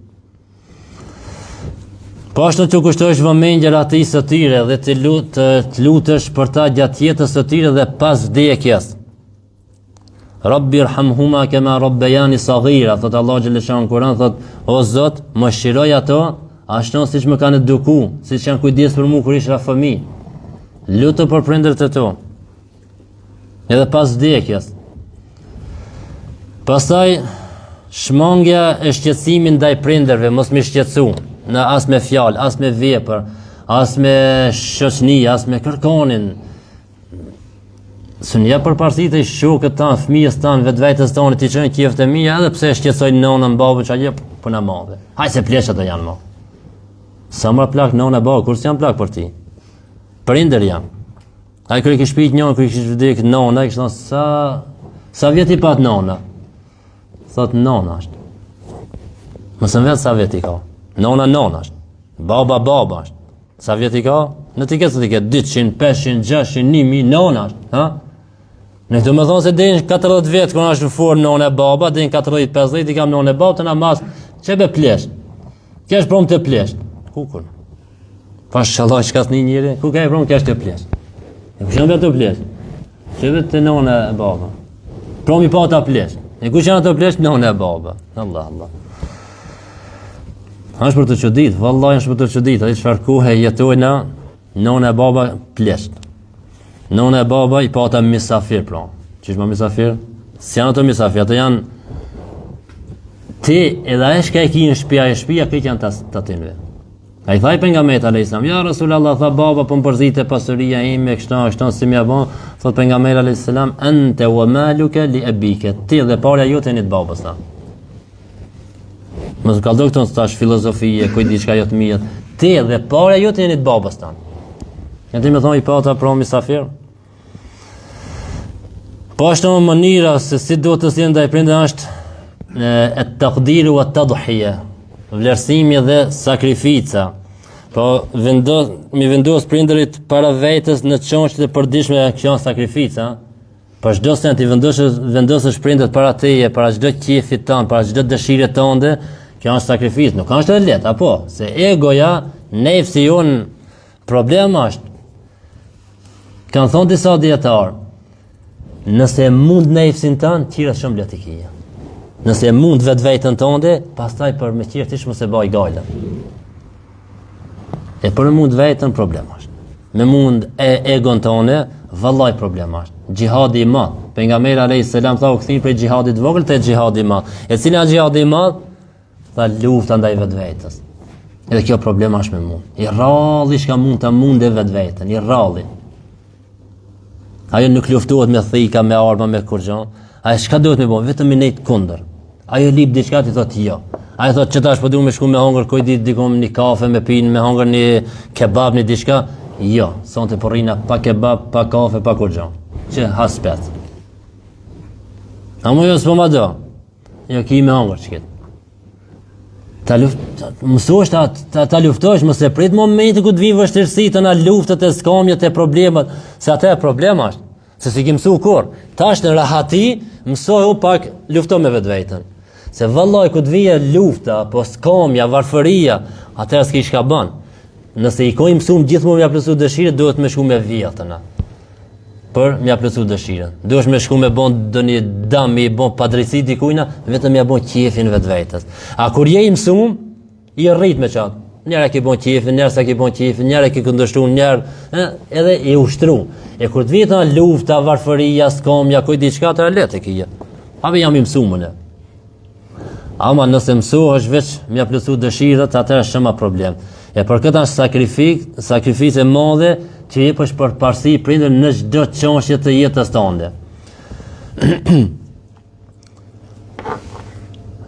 Po ashtu të kushtosh vëmendjer ati së tyre dhe të lutesh për ta gjatë jetës së tyre dhe pas vdekjes. Rabbi irhamhuma kema rabbejani saghira, thot Allah xhaleshan në Kur'an, thot o Zot, më shiroj ato ashtu siç më kanë eduku, siç janë kujdes për mua kur isha fëmijë. Luto për prindërit e tu. Edhe pas vdekjes. Pastaj shmangja e shqetësimit ndaj prindërve, mos më shqetësu, në as me fjalë, as me vepër. as me shoqni, as me kërkonin. Së një përparësit e shokët tanë, fëmijës tanë, vetvetës tanë, ti qënë kjeftë e mija, edhe pse shqetsojnë nonën babë që aje për në madhe. Haj se pleshat e janë ma. Sa mërë plak nonë e babë, kur s'janë plak për ti? Prinder janë. Haj kërë i kështë pijtë njënë, kërë i kështë vdikë nona, i kështë thonë, sa vjeti pat nona? Thotë nona është. Mësën vetë sa vjeti ka. Nona është. Baba është. Sa vjeti ka? Në t'i ketë, 200, 500, 600, 1000, nona është. Ha? Në këtu me thonë se dejnë 40 vjetë, kërë është në forë nona e baba, dejnë 40-50, i kam nona e baba, të në masë, që be plesht? Kesh prom të plesht? Kukur? Pas shalaj që kasë një njëri, ku ka e prom kesh të plesht? E ku shënë të plesht? Që vetë të nona e baba. Prom i pa të plesht. E ku shënë të plesht? Nona e baba. Allah. Është për të qëdit, vallaj është për të qëdit, a i qëfar kuhe jetojna, nona e baba plesht. Nona e baba i pata misafir, pra. Qishma misafir? Si janë ato misafir, ato janë ti edhe e shka e ki në shpia, këtë janë të tinve. A i thaj për nga mejtë a.s. Ja, Rasulallah, tha baba, për më përzite pasuria ime, kështon, si mja bon, thot për nga mejtë a.s. Ente wa maluke li ebike, ti dhe parja jote një të babës ta. Mësë kaldo këtonë së tash filozofie, kujt diçka jo të mijet, ti dhe parja jote një të babës ta. Në ti me thonë i pata pra misafir. Po është në mënira se si do të si ndaj prindë është e të këdiru e të dhuhije, vlerësimi dhe sakrifica. Po mi vendos prindërit para vetës në qonqët e përdishme kjo sakrifica. Po çdo se ti vendosësh prindërit para teje, para çdo qefit tonë, para çdo dëshire tënde, kjo është sakrificë, nuk është e lehtë, apo? Se egoja, nefsi jonë, problemi është. Kanë thonë disa dietarë, nëse mund nefsin tënë, qira shumë lehtë kije. Nëse mund vetveten tënde, pastaj për me qirë tish mos e baj gajla. E për mund vetën problem është. Me mund egon tënde, vallaj problem është. Gjihadi i madh. Pejgamberi alayhis salam tha u kthim për gjihadit vogël te gjihadi i madh. E cila gjihadi i madh? Tha lufta ndaj vetvetes. Edhe kjo problem është me mund. I rralli çka mund ta mundë vetveten, i rralli. Ajo nuk luftohet me thika, me arma, me kurxhan. Ajo çka duhet me bën, vetëm i nejt kundër. Ajo lip diçka ti thotë jo. Ajo thotë që tash po duam me shku me hongër koj ditë dikom një kafe me pinë, me hongër një kebab, një diçka. Jo, sonte po rrina pa kebab, pa kafe, pa kurxhan. Që haspet. Amo jo s'po ma do. Jo ki me hongër çket. Mësosh ta luftosh, mos e prit momentin ku të vinë vështirësitë, na luftët e skamjet e problemet, se atë e problem është. Se si ki mësu kur, tash në rahati, mësoj u pak lufto me vetveten. Se vallaj ku të vije lufta, po skamja, varfëria, atëherë s'ki shka bën. Nëse i koj mësum gjithmonë mja plësu dëshire, duhet me shku me vjetëna. Për mja plësu dëshire. Duhet me shku me bon dë një dam, me i bon padrejtësi dikujna, vetëm mja bon qefin vetvetes. A kur je i mësum, i rrit me qatë. Njëra ki bon qefin, njëra sa ki bon qefin, njëra ki këndështu, njëra edhe i ushtru. E kur të vjetëna lufta, varfëria, skamja, kuj diçka të letë e kije. Abe jam i mësumën e. Ama nëse mësu është veç mja plësu dëshirët, atër është shëma problem. E për këtë është sakrificë e madhe që jepësh për parësi prindër në çdo çështje të jetës tënde.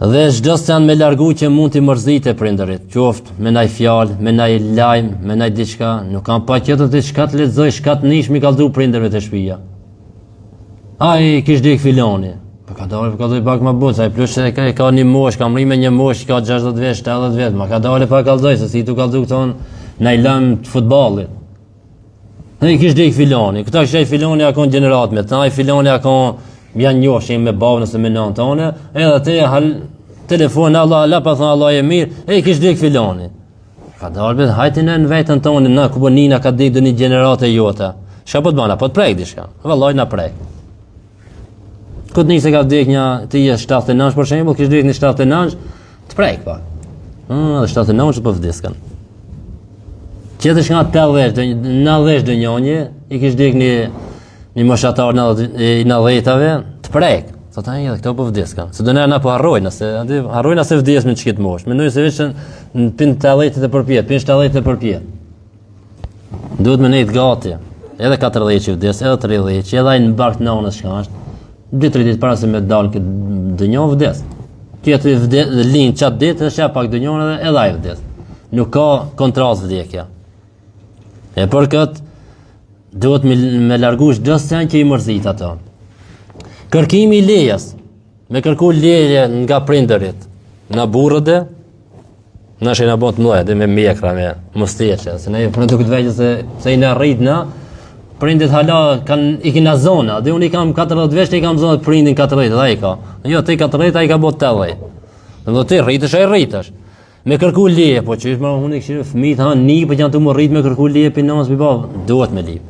Dhe çdo se janë me largu që mund t'i mërzite prindërit, qoftë me naj fjalë, me naj lajm, me naj diçka, nuk kam pa qëtër të shkat lexoj, shkat nish mi kallëdu prindërve të shtëpia. Ai kish dek filoni. Po ka dalë pak më butë, ai plus se ka një mosh, kam rri me një mosh, ka 60 vjeç, 70 vjeç, ma ka dalë pa kallëzoj, se si tu kallëdu këton në lajm të futbollit. Ai kish dek filoni, këta kishte filoni akon gjenerat me, ai filoni akon janë njohshin me babën ose me nënën tonë, edhe te telefon Allah la pa thon Allah e mirë, kish dek filoni. Ka dalë hajti në vetën tonë, na ku nina ka dek do një gjenerate jote. Çka po të bëna, po të prek diçka. Vallai na prek. Këtë një se ka vdek një të je 79 për shembull, kish vdek një 79, të prek pa. Dhe 79 që po vdeskan. Qëtër shka 90 dë njënje, i kish vdek një moshatar i 90-ave, të prek. Thot a një dhe këto po vdeskan. Se do na po harrojnë, se vdesme në qëkitë mosh. Mendoj se veç në pinë 80 e përpjet, pinë 70 e përpjet. duhet me nejtë gati, edhe 40 që vdes, edhe 30 që edhe ai në bark nanës çka është, 2-3 ditë para se me dalë këtë dënjon vdes. Tjetri vdes, lind çat ditë, është pak dënjon edhe ai vdes. Nuk ka kontrast vdekja. E për këtë duhet me largu çdo sen që i mërzit ato. Kërkimi i lejes, me kërku leje nga prindërit, nga burrët na shena bot mëdha dhe me mjekra me mostreçe, se ne për duket vetë se i na rritna prindit hala i kena zona, dhe unë i kam 40 vjeç, i kam zonë prindin 40, ai ka. Jo, te 40 ai ka bot 80. Do ti rritesh ai rritesh. Me kërku leje, po çish më unë kishë fëmijë han ni, po janë të më rrit me kërku leje pinos mi bab, duhet me lip.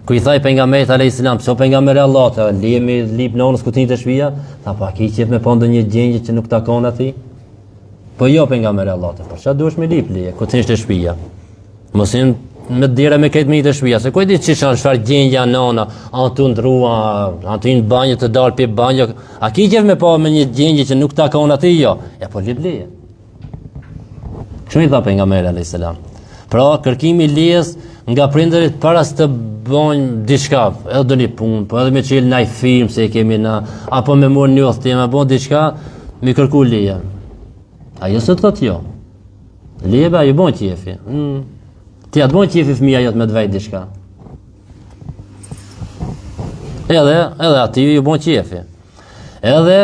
Ku i thaj pejgamberi alayhis salam, so pejgamberi Allah, leje me lip nonës ku tin të shtëpia, tha pa ki qef me pa ndonjë gjendje që nuk takon atij. Po jo pejgamberi Allah, por çfarë duhesh me lip leje, ku tin të shtëpia. Mos in me dera me këtë me të shtëpia, se ku e di çfarë gjendja nona, antu ndrua, antu në banjë të dal pe banjë. A ki qef me pa me një gjendje që nuk takon atij jo? Ja po lip leje. Kështu i tha pejgamberi alayhis salam. Pra kërkimi i lejes nga prindërit para se të bëjnë diçka, edhe do një punë, po edhe me çel ndaj film se kemi na, apo me mor një udhtim, apo diçka, me kërku leje. Ajo s'e thot jo. Leje ba ju bën qefi. Ti atë bën qefi fëmia jot me të vajt diçka. Edhe aty ju bën qefi. Edhe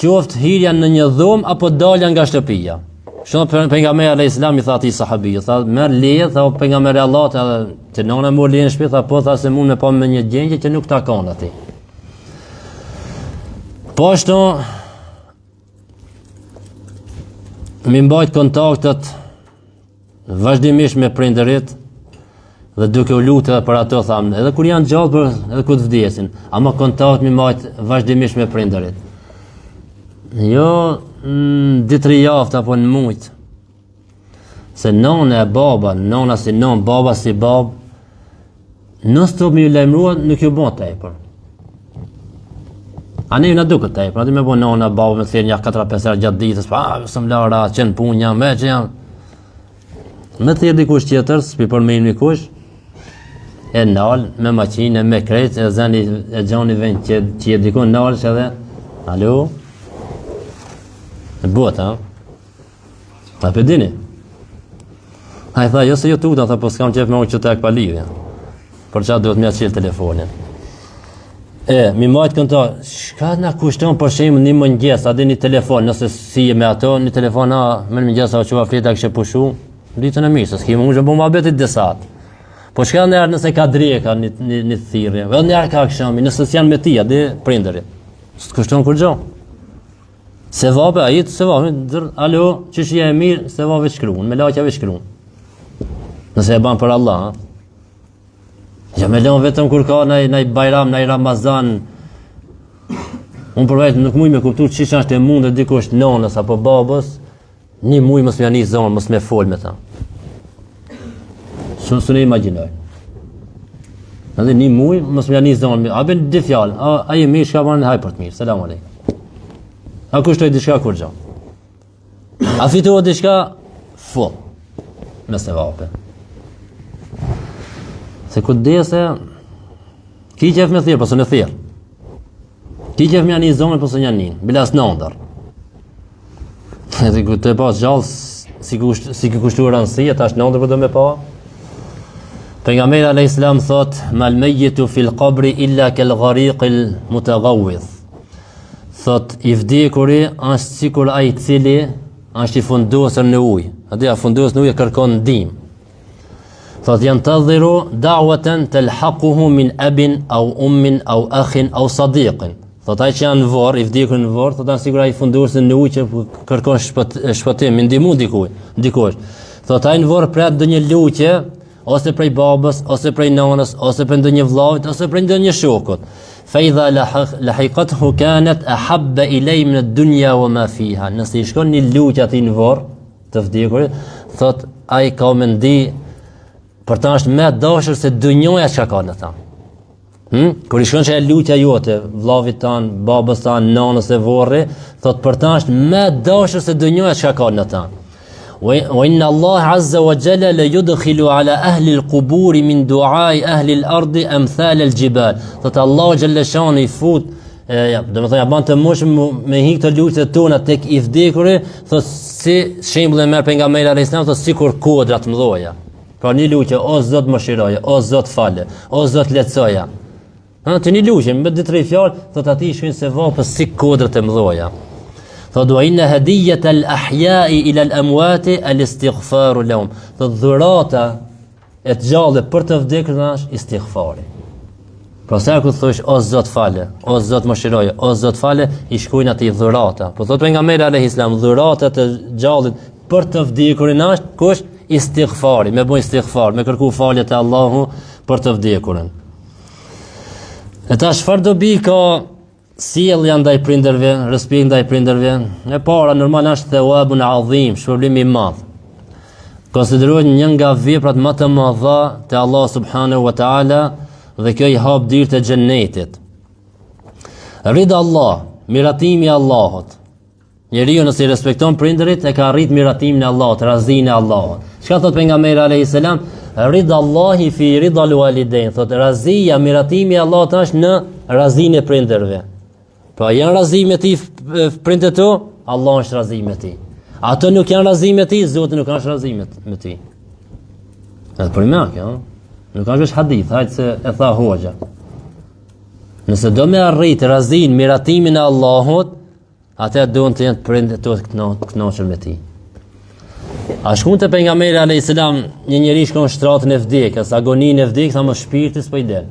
qoftë hirja në një dhomë apo dalja nga shtëpia. Shumë pejgamberi alayhis salam i tha atij sahabi, tha merr leje, tha pejgamberi Allah, edhe të nona mor leje në shtëpi, tha po tha se mund me pa me një gjendje që nuk takon atij. Po ashtu mi mbajt kontaktet vazhdimisht me prindërit dhe duke u lutur për ato tham, edhe kur janë gjallë edhe kur të vdesin, ama kontakt mi mbajt vazhdimisht me prindërit. Jo 2-3 javë apo në mujt. Se nona e baba, nona si non, baba si bab, non stop me ju lajmëruat nuk ju bën tepër. A ne na duket tepër, aty me bën nona baba me thënë ja 4-5 herë gjatë ditës, pa, s'm lara, çën punë jam, me që jam. Me thirr dikush tjetër, s'pi përmend dikush, e nal me maqinë, me krejt, e zani e gjani vend që e dikon nalsh edhe, alo? Në botë, ha? A për dini? A i tha, jo se jo tuta, tha, po s'kam qef me unë që tek pa lidhja. Për qatë duhet me atë qilë telefonin. Mi majtë kënta, shka na kushton për shemë një mëngjes, a di një telefon, nëse si me ato, një telefon, me një mëngjes, a o qua flita kështë pushu, ditën e mirë, se s'ki më unë që bu ma betit desat. Po shka nërë nëse ka dreka një thirrje, edhe nërë ka këshami, nëse s'janë me ti, a di prindëri. Së kushton kur gjo? Se vape, a jitë se vape, alo, qëshja e mirë, se vape shkruun, me laqjave shkruun. Nëse e ban për Allah, ha? Ja me lënë vetëm kur ka naj bajram, naj Ramazan. Unë për vetë nuk muj me kuptu qësha është e mundë dikush nonës apo babës, një muj mos me janë zonë, mos me fol me ta. Së ne imaginoj. Edhe një muj mos me janë zonë, a ben dy fjallë, a je mirë, shka banë haj për të mirë, selam alejkum. A kushtoj diçka kur gjo? A fitohet diçka? Full. Me se vape. Se ku dese, ki qef me thirë, pësë në thirë. Ki qef me janë një zonë, pësë janë një. Bilas në ndër. Edhe ku të pas gjallë, si ki kushtu rëndësia, ta është në ndër për do me pa. Pejgamberi alayhis salam thot, mal mejjetu fil qabri illa kel ghariqil mutagawidh. Thot, i vdekuri është sikur ai cili është i fundosur në ujë. Atë ja fundos në ujë kërkon ndihmë. Thot, janë të dhiru da'watan talhaquhu min abin au ummin au akhin au sadiqin. Thot, ai që janë në varr, i vdekur në varr, thot, janë sikur ai fundosur në ujë që kërkon shpëtim, me ndihmu dikush. Thot, ai në varr pret ndonjë luqe, ose prej babës, ose prej nanës, ose prej ndonjë vllavit, ose prej ndonjë shokut. فإذا لحقته كانت أحب إليه من الدنيا وما فيها. Nëse i shkon një luqe aty në varr të vdekurit, thot ai ka mendi për ta është më dashur se dunjoja çka ka në ta. Kur i shkon që e luqja jote, vllavit tan, babës tan, nanës e varri, thot për ta është më dashur se dunjoja çka ka në ta. وإن الله عز وجل ليدخل على أهل القبور من دعاء أهل الأرض أمثال الجبال. Thot Allah xhalla shani I fut, domethënë ja ban të mosh me hik të lutjet tona tek I vdekurit, thot si shembull e merr pejgamberi alayhis salam, thot sikur kodra të mëdha. Pra një lutje, o Zot mëshiroje, o Zot fale, o Zot lehtësoja. Të një lutje me 2-3 fjalë, thot aty shkojnë se vapa si kodrat e mëdha. Thot wa inna hadiyat al-ahya'i ila al-amwati al-istighfaru lahum. Thot dhurata e të gjallë për të vdekur është istighfari. Pra sa kur thosh o Zot fale, o Zot mëshiroje, o Zot fale, I shkojnë aty dhurata. Po thot pejgamberi alayhis salam, dhurata të gjallit për të vdekurin është kush? Istighfari, me bën istighfar, me kërku falje te Allahu për të vdekurin. E tash çfarë dobi ka sjellja ndaj prindërve, respekt ndaj prindërve? E para normal është thawabun azim, shpërblim I madh. Konsiderohet një nga veprat më të mëdha te Allah subhanahu wa taala dhe kjo I hap dyert e xhennetit. Rida Allah, miratimi I Allahut. Njeriu nëse I respekton prindërit e ka arrit miratimin e Allahut, razinë e Allahut. Çka thot pejgamberi alayhis salam? Rida Allahi fi rida al-walidain. Thot razia, miratimi I Allahut është në razinë e prindërve. Pra janë razi me ti prindërit tu, Allah është razi me ti. Ato nuk janë razi me ti, Zoti nuk është razi me ti. Edhe për më kjo, nuk është vetë hadith, hajtë se e tha hoxha. Nëse do me arrit razin, miratimin e Allahut, atë do të jenë prindërit tu të kënaqur me ti. A shkon te pejgamberi alayhis salam, një njeri shkon në shtratën e vdekjes, agoninë e vdekjes, ama shpirti s'po I del.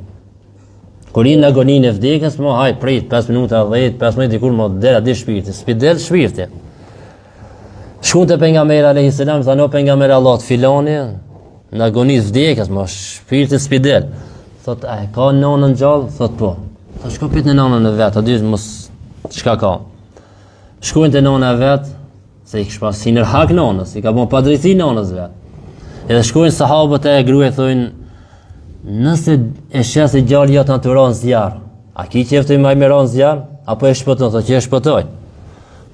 Kur I në agoninë e vdekjes, mo haj prit 5 minuta, 10, 15 dikur mo dera di shpirti, s'pi del shpirti. Shkon te pejgamberi alayhis salam, tha no pejgamberi Allahut filani në agoninë e vdekjes, mo shpirti s'pi del. Thot a ka nonën gjallë? Thot po. Tha shko pyet në nonën e vet, a di mos çka ka. Shkojnë te nona e vet, se I kishte pas sinër hak nonës, I ka bën padrejti nonës vet. Edhe shkojnë sahabët e gruaj thonë, nëse e sheh se djali jot të ron zjarr, a ki qeftoj më me ron zjarr apo e shpëton? Thotë që e shpëtoj.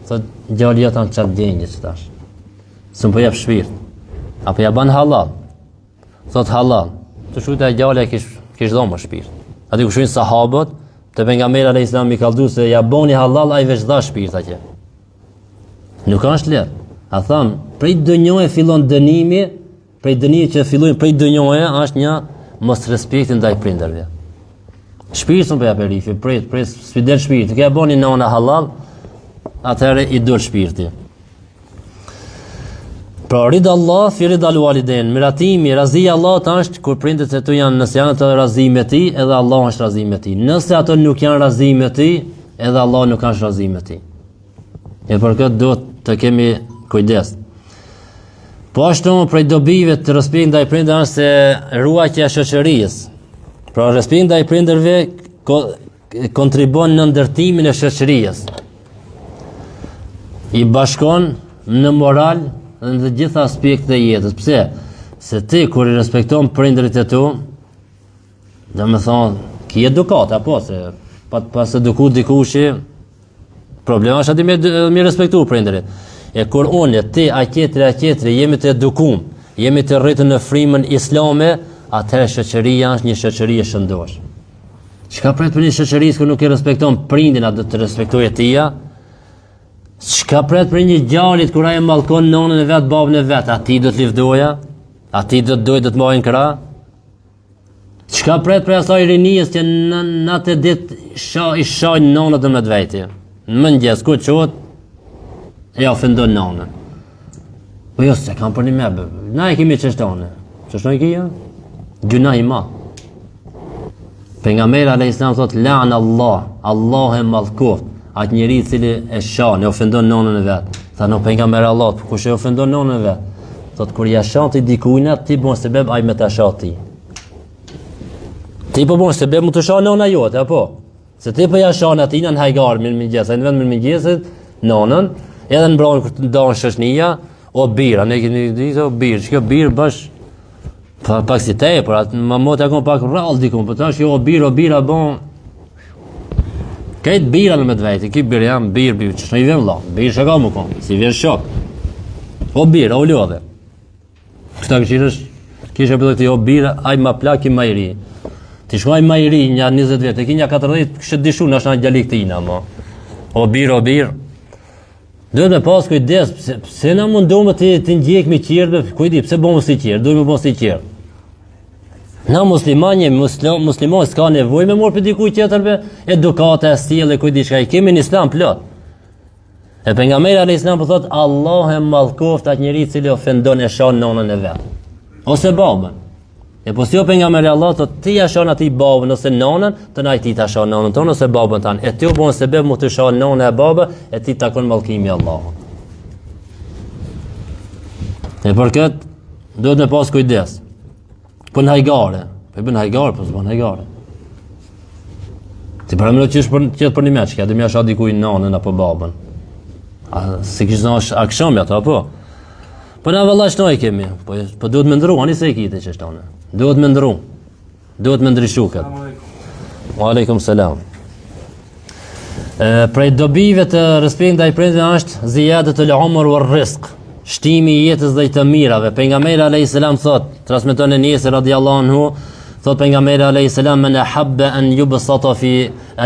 Thotë djali jot të çat denjë tash. S'm po jap shpirt. Apo ja ban halal. Thotë halal. Të shujta djali kish dhomë shpirt. Aty ku shojnë sahabët, te pejgamberi alayhis salam I kalldu se ja boni halal ai veç dha shpirt atje. Nuk është lehtë. A tham, prej dënjoje fillon dënimi, prej dënimit që fillojnë prej dënjoje është një mos respekti ndaj prindërve. Shpirtin po ja perifi, prit, s'pi del shpirti. Kë boni nona halal, atëherë I dol shpirti. Pra rida Allah fi rida al-walidain, miratimi, razia Allahut është kur prindërit e tu janë, nëse janë ato razi me ti, edhe Allah është razi me ti. Nëse ato nuk janë razi me ti, edhe Allah nuk është razi me ti. E për këtë do të kemi kujdes. Po ashtu prej dobive të respektit ndaj prindërve është se ruajtja e shoqërisë. Pra respekti ndaj prindërve kontribon në ndërtimin e shoqërisë. I bashkon në moral dhe në të gjitha aspektet e jetës. Pse? Se ti kur I respekton prindërit e tu, domethënë ki edukat apo se pas eduku dikushi, problema është aty me respektu prindërit. E kur unë, ti, a tjetri, jemi të edukum, jemi të rritur në frymën islame, atëherë shoqëria është një shoqëri e shëndosh. Çka pret për një shoqëri që nuk I respekton prindin, a do të respektojë tia? Çka pret për një djalit kur ai mallkon nonën e vet, babën e vet, a ti do të lëvdoja? A ti do të marrin krah? Çka pret për asaj rinisë që në natë ditë I shajnë nonën të mëdhvejti? Në mëngjes ku çohet e ofendon nonën. Po jo se kam për një me, na e kemi qështone. Qështone I kia? Gjuna I ma. Pejgamberi alayhis salam thot, la'n Allah e mallkoft atë njeri cili e shan, e ofendon nonën e vet. Tha no pejgamberi Allah, kush e ofendon nonën e vet? Thot kur ja shan ti dikujna, ti bon sebeb ai me ta shat ti. Ti po bon sebeb mu të shan nona jote, apo? Se ti po ja shan atina në hajgar mirë mëngjes, ai në vend mirë mëngjesit nonën, edhe në bronë kur të ndonë shoshnia, o bira, ne keni ditë o birë, që kjo birë bash pak si te, por atë më motë akon pak rrallë dikun, për tash jo o bira bon kajtë bira në me dvejti, ki birë jam birë, që shë në I vjen la, birë shaka më konë, si vjen shok. O birë, o lodhe. Këta këshirësh, kishe për të këti o birë, aj ma plaki ma i ri. Ti shkoj ma i ri një 20 vjetë, e ki një 40, kështë dishu në është në gjalik të ina, mo. O birë. Duhet me pas kujdes, pse na mundohme të ndjek me qirë, kujdi, pse bomë si qirë, duhet me bomë si qirë. Na musliman s'ka nevoj me morë për dikuj tjetërve, edukate, stile, kujdi shka i kemi në islam plot. E pejgamberi alayhis salam po thot Allah e mallkoft atë njeri i cili ofendon e shon nonën e vet. Ose babën. E po si o pejgamberi Allah thot ti ja shon atij babën ose nonën, të na ti ta shon nonën tonë ose babën tan. E ti u bën sebeb mu të shon nonën e babën, e ti takon mallkimi i Allahut. E për këtë duhet me pas kujdes. Po në hajgare. Po bën hajgare, po s'bën hajgare. Ti para më qesh për një meç, ka dëmja sha dikuj nonën apo babën. Si kishtë në akshami ato, apo? Po na vëlla shtoj kemi, po duhet me ndru, ani se i kite që shtone. Duhet me ndru, duhet me ndryshu këtë. Wa alaikum salam. Prej dobive të respekt ndaj prindve është zijadet e l'umr wa rizq, shtimi i jetës dhe i të mirave. Pejgamberi alayhis salam thot, transmeton Enes radhiyallahu anhu, thot pejgamberi alayhis salam men ahabba an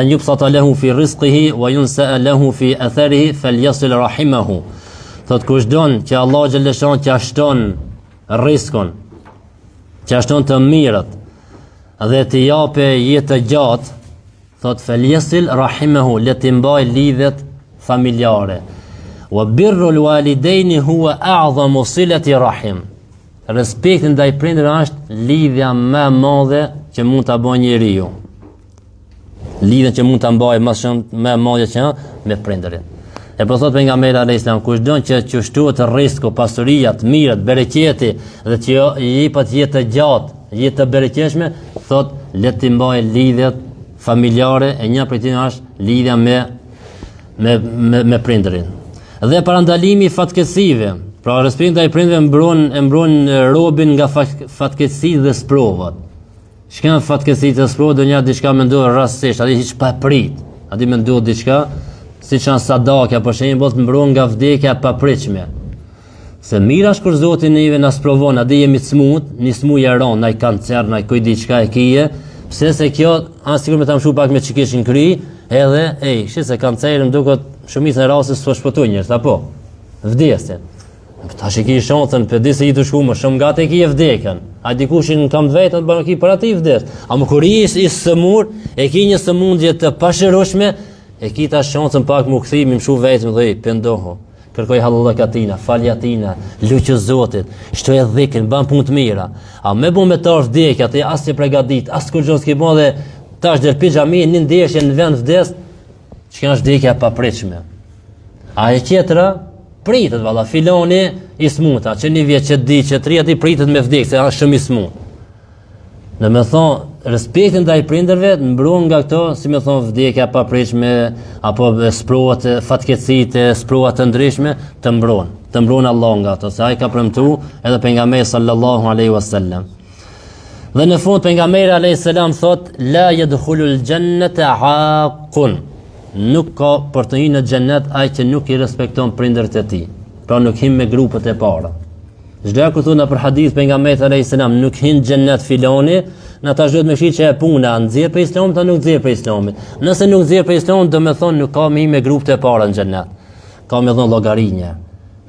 yubsata lahu fi rizqihi wa yunsa lahu fi atharihi falyasil rahimahu. Thot kush don që Allah xhaleshan t'ia shton rizkun, t'ia shton të mirët dhe t'i jape jetë gjatë, thot falyasil rahimahu, le të mbaj lidhet familjare. Wa birrul walidaini huwa a'zamu silati rahim. Respekti ndaj prindërve është lidhja më e madhe që mund ta bëjë njeriu. Lidhja që mund ta mbajë më shumë më e madhe që me prindërin. E po thot pejgamberi alayhis salam kush don që shtohet rreziku, pasuria, të mirët, bereqeti dhe që i jepet jetë gjatë, jetë të bereqeshme, thot le të mbajë lidhjet familjare e një prej tyre është lidhja me prindërin. Dhe parandalimi i fatkeqësive. Pra respekti ndaj prindërve mbron robin nga fatkeqësitë dhe sprovat. Shka fatkeqësitë dhe sprovat do një diçka mendohet rastësisht, aty hiç pa prit. Aty mendohet diçka siç janë sadaka, për shembull, të mbron nga vdekja e papritshme. Se mira është kur Zoti neve na sprovon, aty jemi të smut, një smuj e ron, nai kancer, nai kujt diçka e kije, pse se kjo as sikur me ta mshu pak me çikishin kry, edhe shi se kanceri më duket shumicën e rasteve s'po shpëtoi njerëz, apo vdesjen. Tash e ki shansën për di se i të shkumë, shumë gati e ki e vdekën. A dikushin kam të vetën, bërë ki për ati i vdes. A më kur i sëmur, e ki një sëmundje të pashërushme, e ki ta shansën pak më këthi, më mshu vetëm dhe i pëndoho. Kërkoj halëllëk atina, falja atina, luqë Zotit, shtoj e dhikin, ban punë të mira. A me bu me tarë vdekja, të asë që pregadit, asë kur gjonë s'ki bo dhe tash dhe pijami, një ndeshje në vend vdes, që kanë vdekja papritshme. A e qetra, pritet valla, filoni i smuta, që një vjetë që di, që 3 ati pritet me vdekë, se është shumë i smut. Në me thonë, respektin ndaj prindërve, mbron nga këto, si me thonë, vdekja papritshme, apo sprovat, fatkeqësitë, sprovat të ndryshme, të mbron Allah nga këto, se ai ka premtu edhe pejgamberi sallallahu alaihi wasallam. Dhe në fund pejgamberi alayhis salam thot, la yadkhulul jannata aqun. Nuk ka për të hyrë në xhennet ai që nuk i respekton prindërit e tij. Pra nuk hyn me grupet e para. Çdo kur thonë për hadith pejgamberit alayhis salam nuk hyn në xhennet filoni, na tash duhet me shih që e puna nxjerr për Islamit apo nuk nxjerr për Islamit. Nëse nuk nxjerr për Islamit, do të thonë nuk ka me hyn me grupet e para në xhennet. Ka me dhon llogarinje.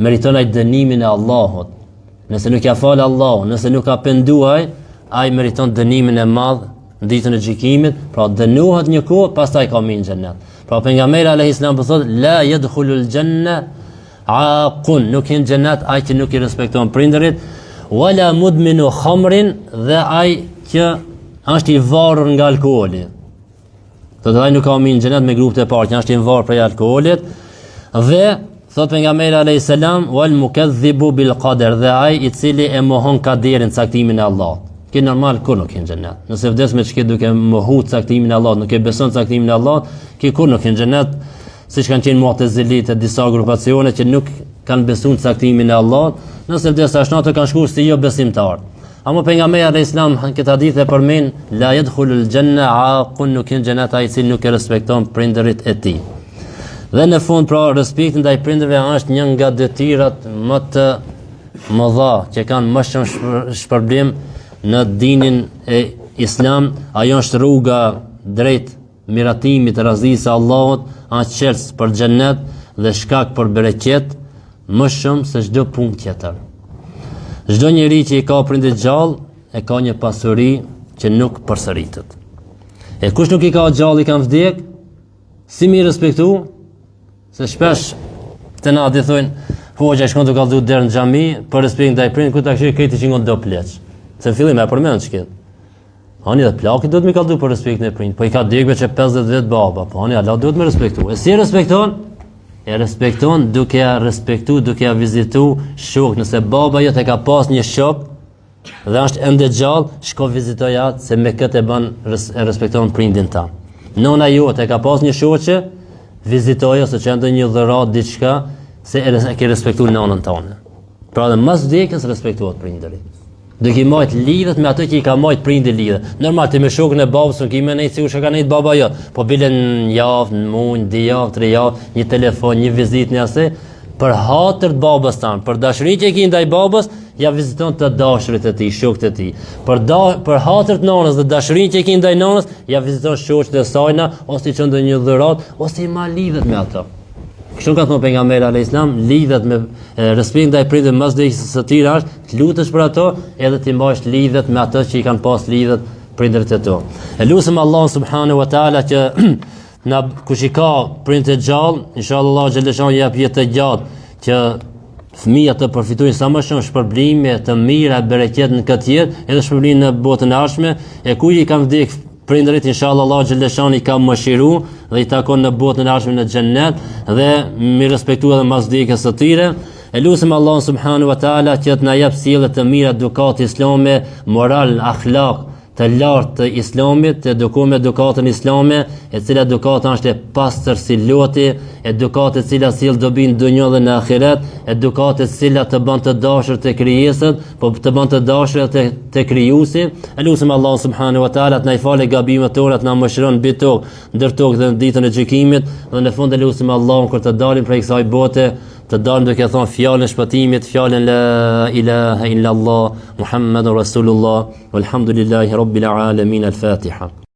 Meriton ai dënimin e Allahut. Nëse nuk ja fal Allahu, nëse nuk ka penduar, ai meriton dënimin e madh në ditën e gjykimit, pra dënohet një kohë, pastaj ka me në xhennet. Pra pejgamberi alayhis salam po thotë la yadkhulul janna aqun, nuk hyn xhennet ai që nuk i respekton prindërit, wala mudminu khamrin, dhe ai që është i varur nga alkooli. Do të ai nuk ka në xhennet me grupet e parë, që është i varur prej alkoolit, dhe thot pejgamberi alayhis salam wal mukaththibu bil qadar, dhe ai i cili e mohon kaderin, caktimin e Allahut. Që normal kur nuk hyn xhennet. Nëse vdes me çka duke mohu caktimin e Allahut, nuk e beson caktimin e Allahut, që kur nuk hyn xhennet, siç kanë qenë mu'tazilit e disa grupacione që nuk kanë besuar caktimin e Allahut, nëse vdes tash natë kanë shkuar si jo besimtar. Ama pejgamberi alayhis salam këtë hadith e përmend la yadkhulul janna aqun, nuk hyn xhennet ai i cili nuk e respekton prindërit e tij. Dhe në fund, pra, respekti ndaj prindërve është një nga detyrat më të mëdha që kanë më shumë shpërblim në dinin e Islam. Ajo është rruga drejt miratimit të razisë së Allahut, aqërës për xhennet dhe shkak për bereqet më shumë se çdo punë tjetër. Çdo njeri që i ka prindër gjallë e ka një pasuri që nuk përsëritet. E kush nuk i ka gjallë i kanë vdek, si mi respektu? Se shpesh të na di thonë, hoxha shkon të kallëzu derë në xhami, për respekt ndaj prindëve, ku ta kishë kreti që ngon do pleç. Se në fillim e përmend çket. Hani dhe plaki duhet mi kallëzu për respektin e prindit, po i ka degve që 50 vjet baba, po hani Allah duhet me respektu. E si respekton? E respekton duke ja respektu, duke ja vizitu shok. Nëse baba jot e ka pas një shok dhe është ende gjallë, shko vizitoj atë, se me këtë e respekton prindin ta. Nona jote e ka pas një shoqe, vizitoja se që ndë një dhërat diçka, se e ke respektu nënën tonë. Pra dhe mas vdekjes respektuat prindëri. Do ki majt lidhet me atë që i ka majt prindi lidhet. Normal ti me shokën e babës nuk i me nejtë sikur që ka nejtë baba jo, po bile në javë, në muaj, 2 javë, 3 javë, një telefon, një vizit një ase, për hatër të babës tanë, për dashurin që i ki ndaj babës, ja viziton të dashurit e ti, shokët e ti. Për hatër të nonës dhe dashurin që i ki ndaj nonës, ja viziton shokët e sajna, ose i qëndë një dhërat, ose i ma lidhet me ato. Kështu ka thënë pejgamberi alayhis salam, lidhet me respekt ndaj prindërve mas vdekjes së tyre është të lutesh për ato, edhe ti mbash lidhet me ato që i kanë pas lidhet prindërit e tu. E lutem Allahun subhanahu wa taala që na kush i ka prindër të gjallë, inshallah xhaleshan jap jetë të gjatë që fëmijët të përfitojnë sa më shumë shpërblime të mira, bereqet në këtë jetë, edhe shpërblim në botën e ardhshme, e ku i kanë vdek prindërit, inshallah Allah xhaleshan i ka mëshiru dhe i takon në botën e ardhshme në xhennet dhe mi respektu edhe mas vdekjes së tyre. E lutem Allahun subhanahu wa taala që të na jap sjellje të mira, edukat islame, moral, akhlaq të lartë të islamit, të edukuar me edukatën islame, e cila edukata është e pastër si loti, edukatë e cila sjell dobi në dunjë dhe në ahiret, edukatë e cila të bën të dashur të krijesat, po të bën të dashur të krijuesi. E lutem Allahun subhanahu wa taala të na falë gabimet tona, të na mëshiron mbi tokë, ndër tokë dhe në ditën e gjykimit, dhe në fund e lutem Allahun kur të dalim prej kësaj bote, të dalim duke thonë fjalën e shpëtimit, fjalën la ilaha illa Allah, Muhammadur Rasulullah, walhamdulillahi rabbil alamin. Al-Fatiha.